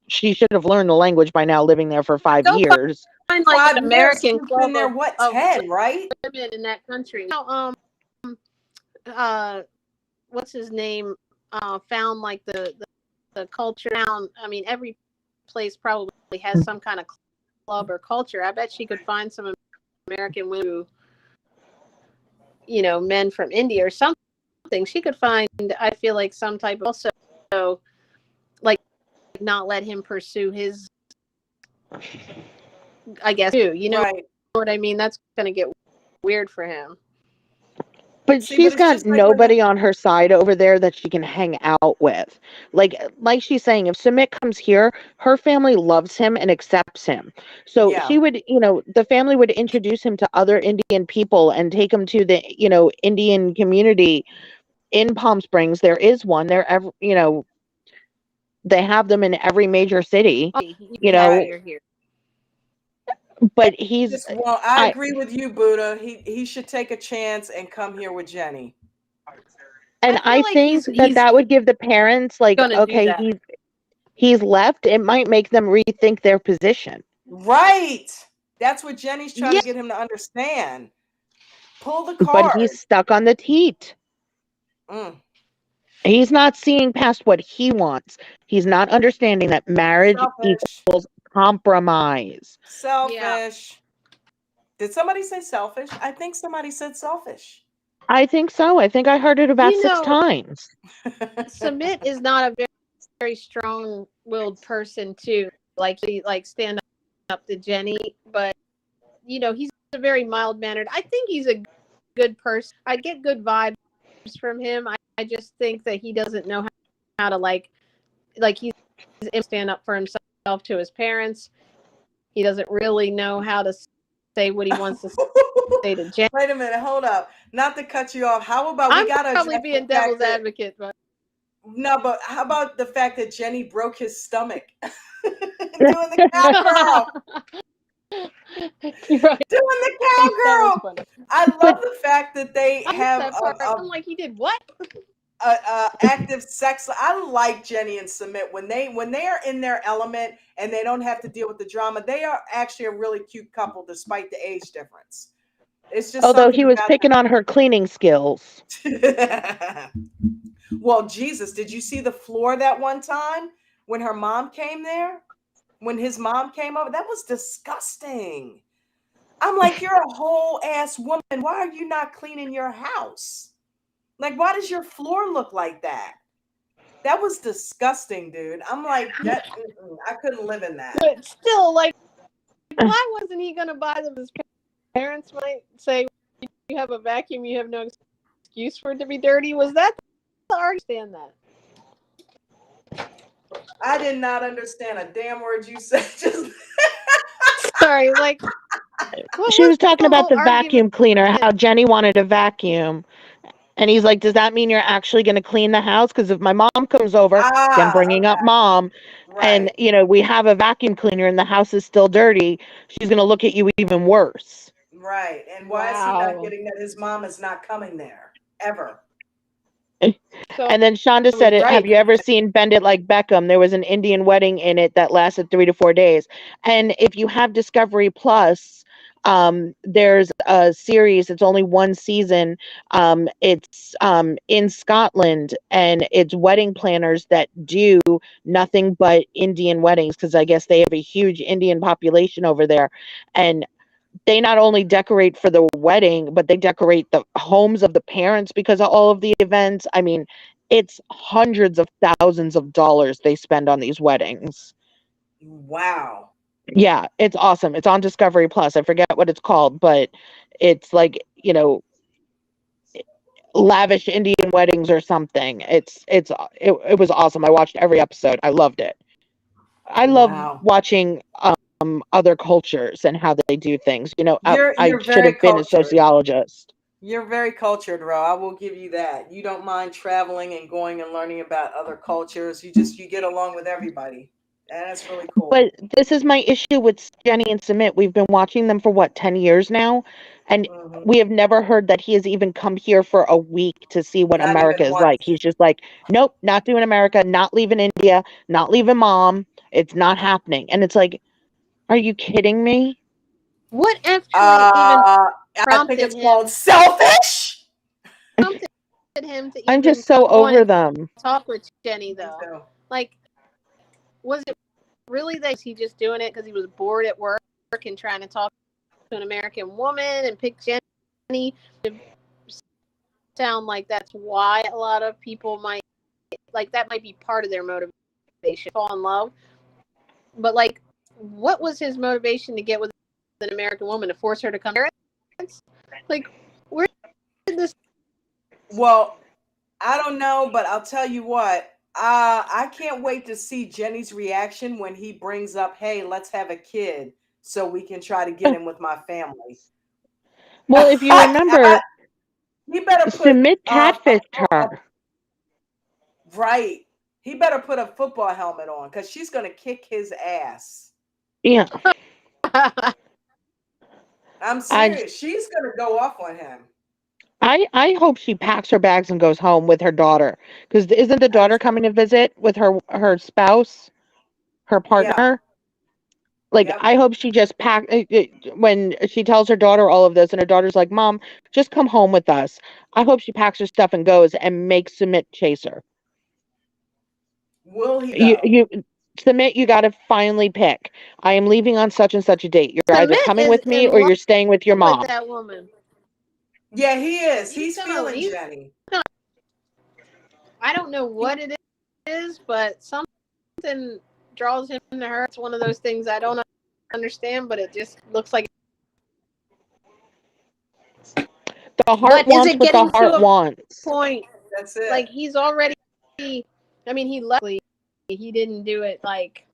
She should have learned the language by now, living there for 5 years. Find like an American club in there, what, 10, right? Women in that country. What's his name? Found like the culture down. I mean, every place probably has some kind of club or culture. I bet she could find some American women who, men from India or something. She could find, I feel like, some type of also like not let him pursue his, I guess, you know what I mean? That's going to get weird for him. But she's got nobody on her side over there that she can hang out with. Like she's saying, if Sumit comes here, her family loves him and accepts him. So she would, the family would introduce him to other Indian people and take him to the, Indian community in Palm Springs. There is one there, they have them in every major city, But he's I agree with you, Buddha. He should take a chance and come here with Jenny. And I think that would give the parents like, okay, he's left. It might make them rethink their position. Right. That's what Jenny's trying to get him to understand. Pull the card. But he's stuck on the teat. He's not seeing past what he wants. He's not understanding that marriage Selfish. equals compromise. Selfish. Did somebody say selfish? I think somebody said selfish. I think so. I think I heard it about You 6 know, times. Submit is not a very strong-willed person too. Like he stand up to Jenny, but he's a very mild-mannered. I think he's a good person. I get good vibes from him. I just think that he doesn't know how to like he's stand up for himself to his parents. He doesn't really know how to say what he wants to say to Jenny. Wait a minute, hold up. Not to cut you off. How about I'm we gotta probably address being the fact devil's that- advocate, but No, but how about the fact that Jenny broke his stomach doing the cowgirl? you're right. Doing the That was cowgirl. funny. I love the fact that they I missed have that part. I'm like, he did what? a active sex. I like Jenny and Submit when they are in their element and they don't have to deal with the drama. They are actually a really cute couple despite the age difference. It's just Although something he was about picking on her cleaning skills. Well, Jesus, did you see the floor that one time when her mom came there? When his mom came over? That was disgusting. I'm like, you're a whole ass woman. Why are you not cleaning your house? Like, why does your floor look like that? That was disgusting, dude. I'm like, I couldn't live in that. But still, like, why wasn't he going to buy them? His parents might say, you have a vacuum, you have no excuse for it to be dirty. Was that the understand that? I did not understand a damn word you said. Just Sorry, like, She was talking about the whole vacuum argument? cleaner, how Jenny wanted a vacuum. And he's like, does that mean you're actually going to clean the house? Because if my mom comes over, I'm bringing up mom, and, right, we have a vacuum cleaner and the house is still dirty, she's going to look at you even worse. right. And why is he not Wow. getting that his mom is not coming there ever? So And then Shonda said, was "It. Have right. you ever seen Bend It Like Beckham? There was an Indian wedding in it that lasted 3 to 4 days. And if you have Discovery Plus, there's a series. It's only one season. It's in Scotland, and it's wedding planners that do nothing but Indian weddings because I guess they have a huge Indian population over there, and they not only decorate for the wedding, but they decorate the homes of the parents because of all of the events. I mean, it's hundreds of thousands of dollars they spend on these weddings. Wow. Yeah, it's awesome. It's on Discovery Plus. I forget what it's called, but it's like, lavish Indian weddings or something. It was awesome. I watched every episode. I loved it. I love Wow. watching other cultures and how they do things. I You're should very have been a cultured. sociologist. You're very cultured, Ro. I will give you that. You don't mind traveling and going and learning about other cultures. You get along with everybody. And that's really cool. But this is my issue with Jenny and Submit. We've been watching them for 10 years now, and we have never heard that he has even come here for a week to see what Not America even is once. like. He's just like, nope, not doing America, not leaving India, not leaving mom. It's not happening. And it's like, are you kidding me? What actually I think prompted it's him? called selfish. Prompted him to I'm even just so come on over and them. talk with Jenny, though. Like, was it really that he just doing it because he was bored at work and trying to talk to an American woman and pick Jenny? To sound like that's why a lot of people might that might be part of their motivation, fall in love. But like, what was his motivation to get with an American woman, to force her to come here? Like, where did this? Well, I don't know, but I'll tell you what. I can't wait to see Jenny's reaction when he brings up, "Hey, let's have a kid so we can try to get him with my family." Well, if you remember, he better put Submit catfished her. Right. He better put a football helmet on because she's gonna kick his ass. Yeah. I'm serious. She's gonna go off on him. I hope she packs her bags and goes home with her daughter, because isn't the daughter coming to visit with her spouse, her partner? Like, I hope she just when she tells her daughter all of this, and her daughter's like, "Mom, just come home with us." I hope she packs her stuff and goes and makes Submit chase her. Will he You though? you submit. You got to finally pick. I am leaving on such and such a date. You're either Submit coming is with me in or love you're staying with your with mom. that woman. Yeah, he is. He's He's feeling he's Jenny. I don't know what it is, but something draws him to her. It's one of those things I don't understand, but it just looks like. The heart But is wants it what the getting to heart a wants. point? That's it. Like he's already. I mean, he left. He didn't do it like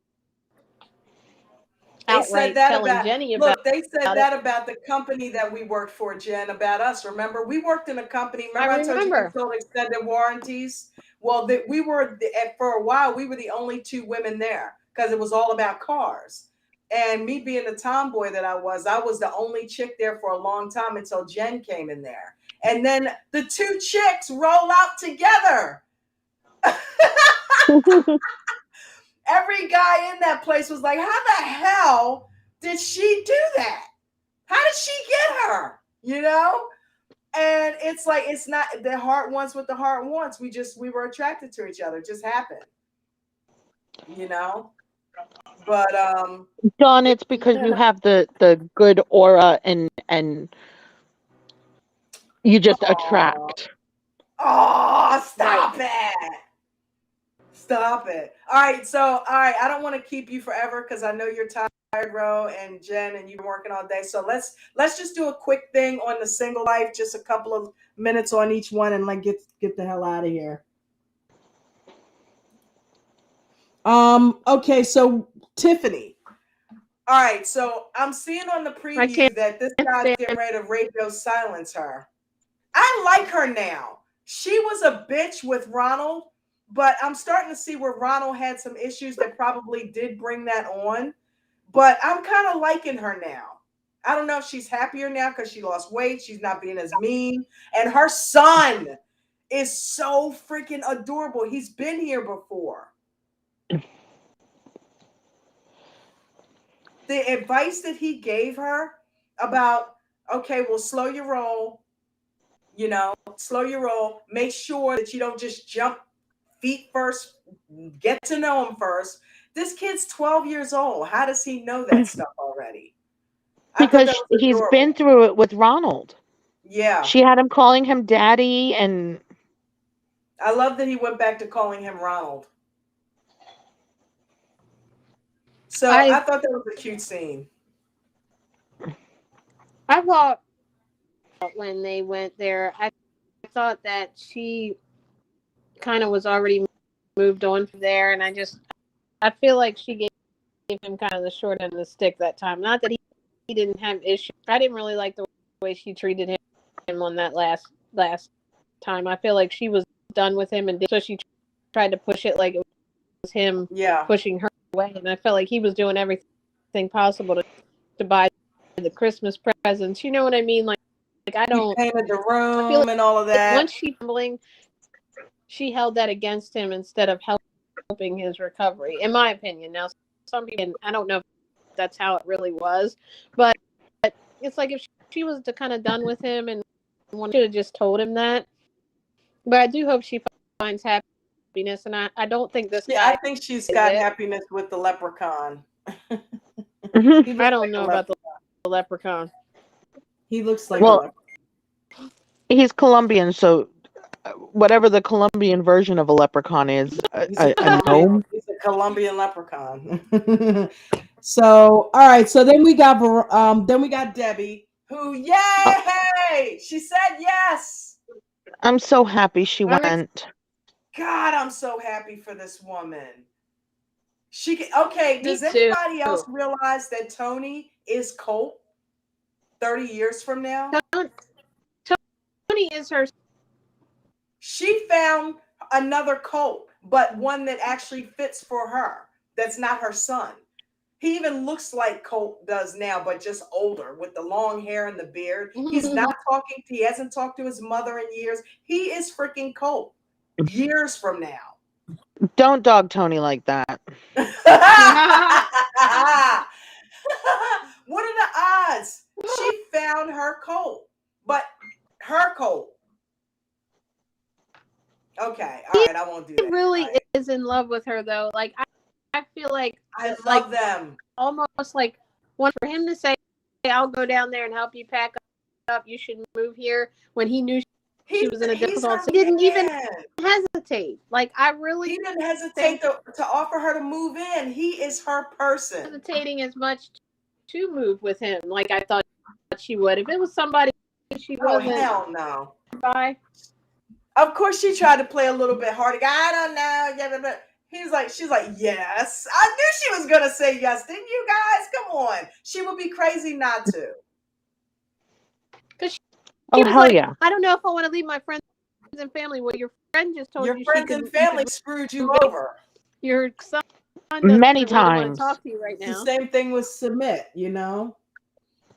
They said outright that telling about Jenny about. look, they said it. that about the company that we worked for, Jen, about us. Remember, we worked in a company. Remember, I told you we sold extended warranties. Well, we were for a while. We were the only two women there because it was all about cars. And me being the tomboy that I was the only chick there for a long time until Jen came in there. And then the two chicks roll out together. Every guy in that place was like, how the hell did she do that? How did she get her? You know? And it's like, it's not the heart wants what the heart wants. We were attracted to each other. It just happened. You know? But Dawn, it's because you have the good aura and you just attract. Oh, stop it. Stop it. All right. I don't want to keep you forever because I know you're tired, Ro and Jen, and you've been working all day. So let's just do a quick thing on the single life, just a couple of minutes on each one, and like get the hell out of here. Okay, so Tiffany. All right, so I'm seeing on the preview that this guy's getting ready to radio silence her. I like her now. She was a bitch with Ronald, but I'm starting to see where Ronald had some issues that probably did bring that on. But I'm kind of liking her now. I don't know if she's happier now because she lost weight. She's not being as mean. And her son is so freaking adorable. He's been here before. The advice that he gave her about, okay, well, slow your roll. You know, slow your roll. Make sure that you don't just jump feet first. Get to know him first. This kid's 12 years old. How does he know that stuff already? Because he's been through it with Ronald. Yeah. She had him calling him daddy, and I love that he went back to calling him Ronald. So I thought that was a cute scene. I thought when they went there, I thought that she kind of was already moved on from there, and I feel like she gave him kind of the short end of the stick that time. Not that he didn't have issues. I didn't really like the way she treated him on that last time. I feel like she was done with him, and so she tried to push it like it was him pushing her away. And I felt like he was doing everything possible to buy the Christmas presents. You know what I mean? Like I don't. He painted the room and all of that. Once she held that against him instead of helping his recovery, in my opinion. Now, some people, I don't know if that's how it really was, but it's like if she was kind of done with him and should have just told him that. But I do hope she finds happiness, and I don't think this guy. I think she's got happiness with the leprechaun. I don't know about the leprechaun. He looks like a leprechaun. He's Colombian, so whatever the Colombian version of a leprechaun is, a gnome. He's a Colombian leprechaun. So, all right. So then we got Debbie, who, yay! She said yes. I'm so happy she went. God, I'm so happy for this woman. Does anybody else realize that Tony is Colt 30 years from now? Tony is her. She found another Colt, but one that actually fits for her. That's not her son. He even looks like Colt does now, but just older with the long hair and the beard. He's not talking. He hasn't talked to his mother in years. He is freaking Colt years from now. Don't dog Tony like that. What are the odds? She found her Colt, but her Colt. Okay, all right, I won't do He that. really All right. is in love with her though. Like I feel like I like love them. almost like one for him to say, hey, "I'll go down there and help you pack up. You should move here." When he knew she was in a difficult, he didn't even hesitate. Like I really He didn't hesitate to offer her to move in. He is her person. Hesitating as much to move with him like I thought she would. If it was somebody she wasn't Hell no. by. Of course, she tried to play a little bit harder. I don't know. Yeah, but she's like, yes. I knew she was gonna say yes, didn't you guys? Come on. She would be crazy not to. Because she Oh, was hell like, yeah. I don't know if I want to leave my friends and family. Well, your friend just told Your you friends and family screwed you over. Your son Many doesn't really want to times. talk to you right It's now. the same thing with submit, you know?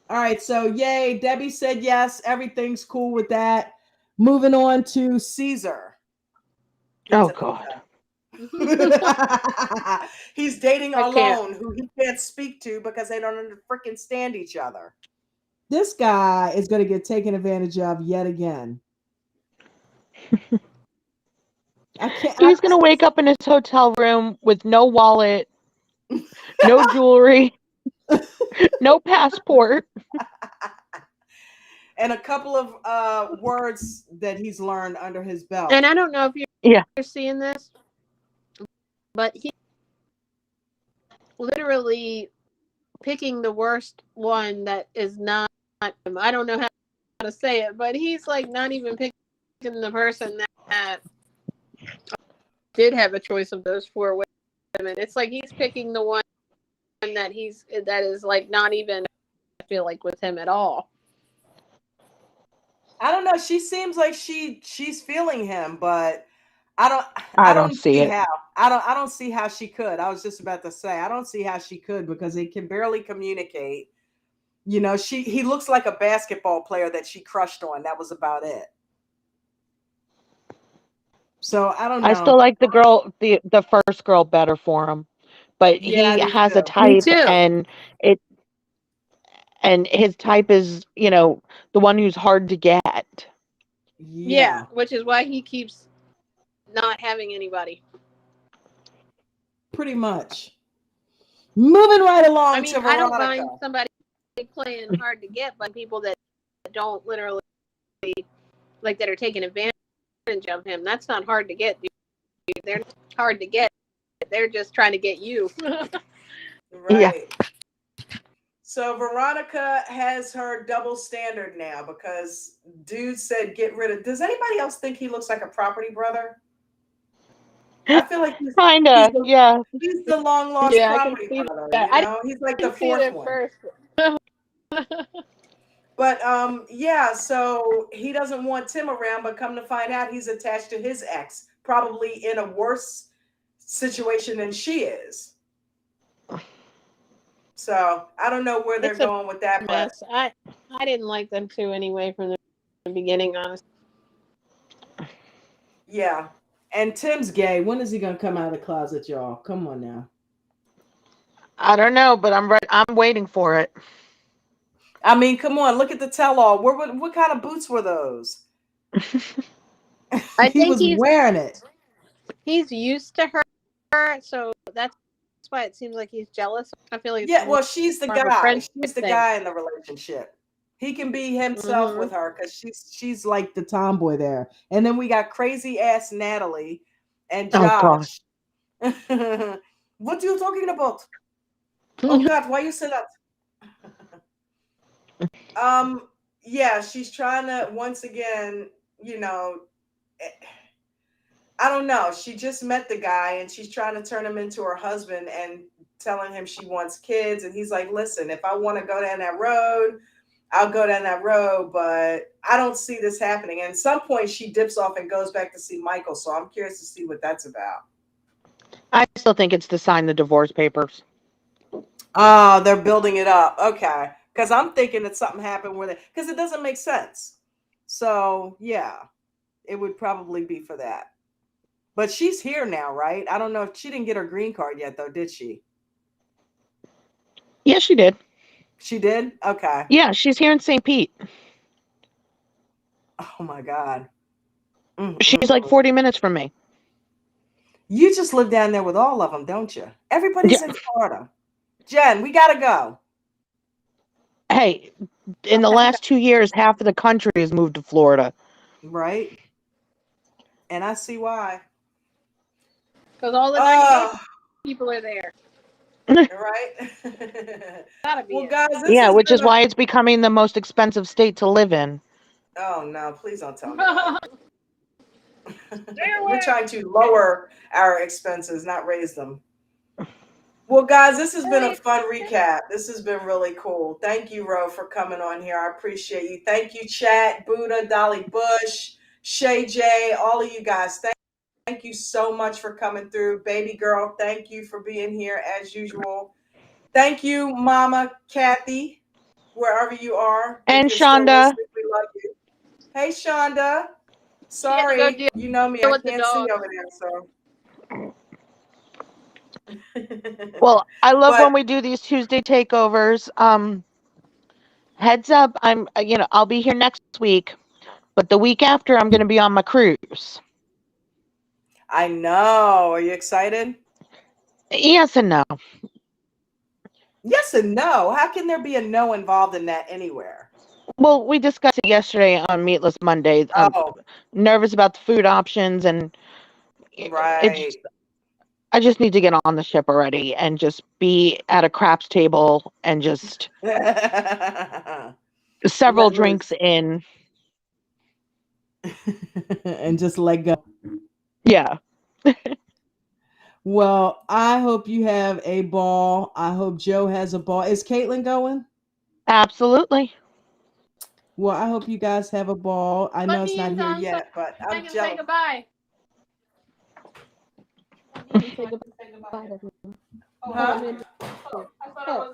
All right, so yay, Debbie said yes. Everything's cool with that. Moving on to Caesar. Oh, God. He's dating I can't. alone who he can't speak to because they don't freaking stand each other. This guy is going to get taken advantage of yet again. He's going to wake up in his hotel room with no wallet, no jewelry, no passport. And a couple of words that he's learned under his belt. And I don't know if you're seeing this, but he literally picking the worst one that is not him. I don't know how to say it, but he's like not even picking the person that did have a choice of those four women. It's like he's picking the one that is like not even, I feel like, with him at all. I don't know. She seems like she's feeling him, but I don't see it. how. I don't see how she could. I was just about to say I don't see how she could because they can barely communicate. You know, he looks like a basketball player that she crushed on. That was about it. So I don't know. I still like the first girl better for him, but Yeah, he I do has a too. Me type, too. and his type is, the one who's hard to get. Yeah, which is why he keeps not having anybody. Pretty much. Moving right along I mean, to Veronica. I don't mind somebody playing hard to get, but people that don't literally, like, that are taking advantage of him, that's not hard to get, dude. They're not hard to get. They're just trying to get you. Right. Yeah. So Veronica has her double standard now because dude said get rid of. Does anybody else think he looks like a property brother? I feel like he's the long lost property brother. You know, he's like the fourth one. But yeah, so he doesn't want Tim around, but come to find out he's attached to his ex, probably in a worse situation than she is. So I don't know where they're going with that. Mess. I didn't like them two anyway from the beginning, honestly. Yeah. And Tim's gay. When is he gonna come out of the closet, y'all? Come on now. I don't know, but I'm waiting for it. I mean, come on, look at the tell-all. What kind of boots were those? He was wearing it. He's used to her, so that's why it seems like he's jealous. I feel like well, she's the guy. She's the guy in the relationship. He can be himself with her because she's like the tomboy there. And then we got crazy ass Natalie and Josh. Oh, what are you talking about? Oh God, why you say that? Yeah, she's trying to once again, I don't know. She just met the guy and she's trying to turn him into her husband and telling him she wants kids. And he's like, listen, if I want to go down that road, I'll go down that road, but I don't see this happening. And at some point she dips off and goes back to see Michael. So I'm curious to see what that's about. I still think it's to sign the divorce papers. Oh, they're building it up. Okay. Because I'm thinking that something happened with it because it doesn't make sense. So yeah, it would probably be for that. But she's here now, right? I don't know if she didn't get her green card yet, though, did she? Yeah, she did. She did? Okay. Yeah, she's here in St. Pete. Oh my God. She's like 40 minutes from me. You just live down there with all of them, don't you? Everybody's Yeah. in Florida. Jen, we gotta go. Hey, in the last 2 years, half of the country has moved to Florida. Right? And I see why. Because all the nice people are there. Right? Gotta be. Well, guys, this Yeah, has which been is why it's becoming the most expensive state to live in. Oh, no, please don't tell me that. We're trying to lower our expenses, not raise them. Well, guys, this has been a fun recap. This has been really cool. Thank you, Ro, for coming on here. I appreciate you. Thank you, Chat, Buddha, Dolly Bush, Shay J, all of you guys. Thank you so much for coming through. Baby girl, thank you for being here as usual. Thank you, Mama Kathy, wherever you are. And If you're still Shonda. listening, we love you. Hey, Shonda. Sorry, you know me. I with the can't see dog. over there, so. Well, I love But- when we do these Tuesday takeovers. Heads up, I'll be here next week, but the week after I'm going to be on my cruise. I know. Are you excited? Yes and no. Yes and no. How can there be a no involved in that anywhere? Well, we discussed it yesterday on Meatless Monday. Nervous about the food options, and Right. I just need to get on the ship already and just be at a craps table and just several drinks in. And just let go. Yeah. Well, I hope you have a ball. I hope Joe has a ball. Is Caitlin going? Absolutely. Well, I hope you guys have a ball. I know it's not here yet, but I I'm can say jealous. goodbye. Huh?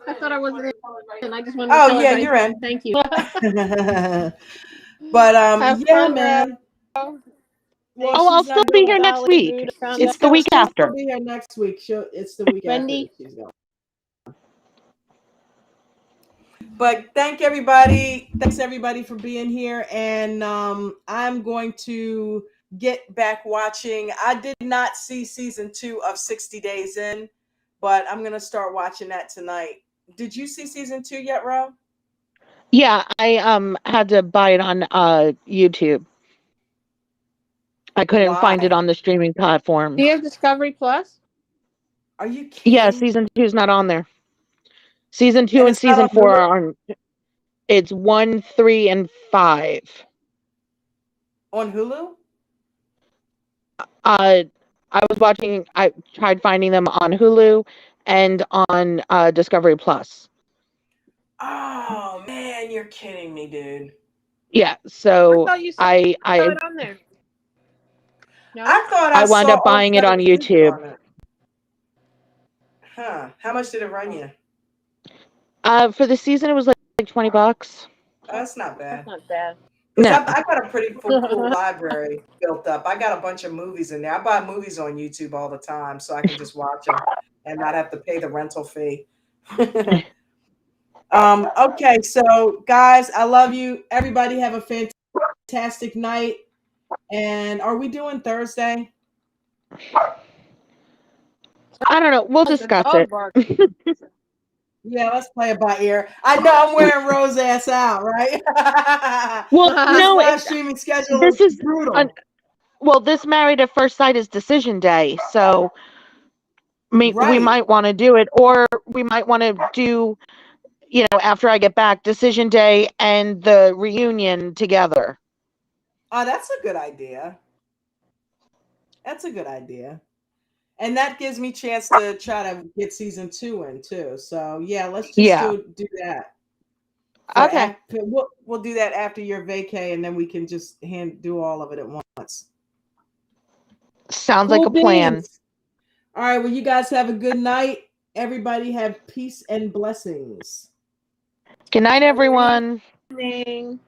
I thought I wasn't in. I just wanted to Oh, tell yeah, everybody you're in. Thank you. But Have yeah, fun, man. Oh, I'll still be here next week. It's the week after. She'll be here next week. It's the week Wendy. after she's gone. But thanks everybody for being here. And I'm going to get back watching. I did not see season 2 of 60 Days In, but I'm going to start watching that tonight. Did you see season 2 yet, Ro? Yeah, I had to buy it on YouTube. I couldn't find it on the streaming platform. Do you have Discovery Plus? Are you kidding? Yeah, season 2 is not on there. Season 2 and season 4 are on. It's 1, 3, and 5. On Hulu? I tried finding them on Hulu and on Discovery Plus. Oh man, you're kidding me, dude. Yeah, so I it on there. No? I thought I wound up buying it on YouTube. On it. Huh? How much did it run you? For the season, it was like $20. Oh, that's not bad. That's not bad. No. I got a pretty cool library built up. I got a bunch of movies in there. I buy movies on YouTube all the time, so I can just watch them and not have to pay the rental fee. Okay, so guys, I love you. Everybody have a fantastic night. And are we doing Thursday? I don't know. We'll discuss it. Yeah, let's play it by ear. I know I'm wearing Rose ass out, right? Well, no, live streaming schedule this is brutal. This Married at First Sight is decision day, so we Right. might want to do it, or we might want to do, after I get back, decision day and the reunion together. Oh, that's a good idea. That's a good idea. And that gives me a chance to try to get season 2 in too. So yeah, let's just do that. Okay. We'll do that after your vacay, and then we can just do all of it at once. Sounds like a plan. All right. Well, you guys have a good night. Everybody have peace and blessings. Good night, everyone. Good evening.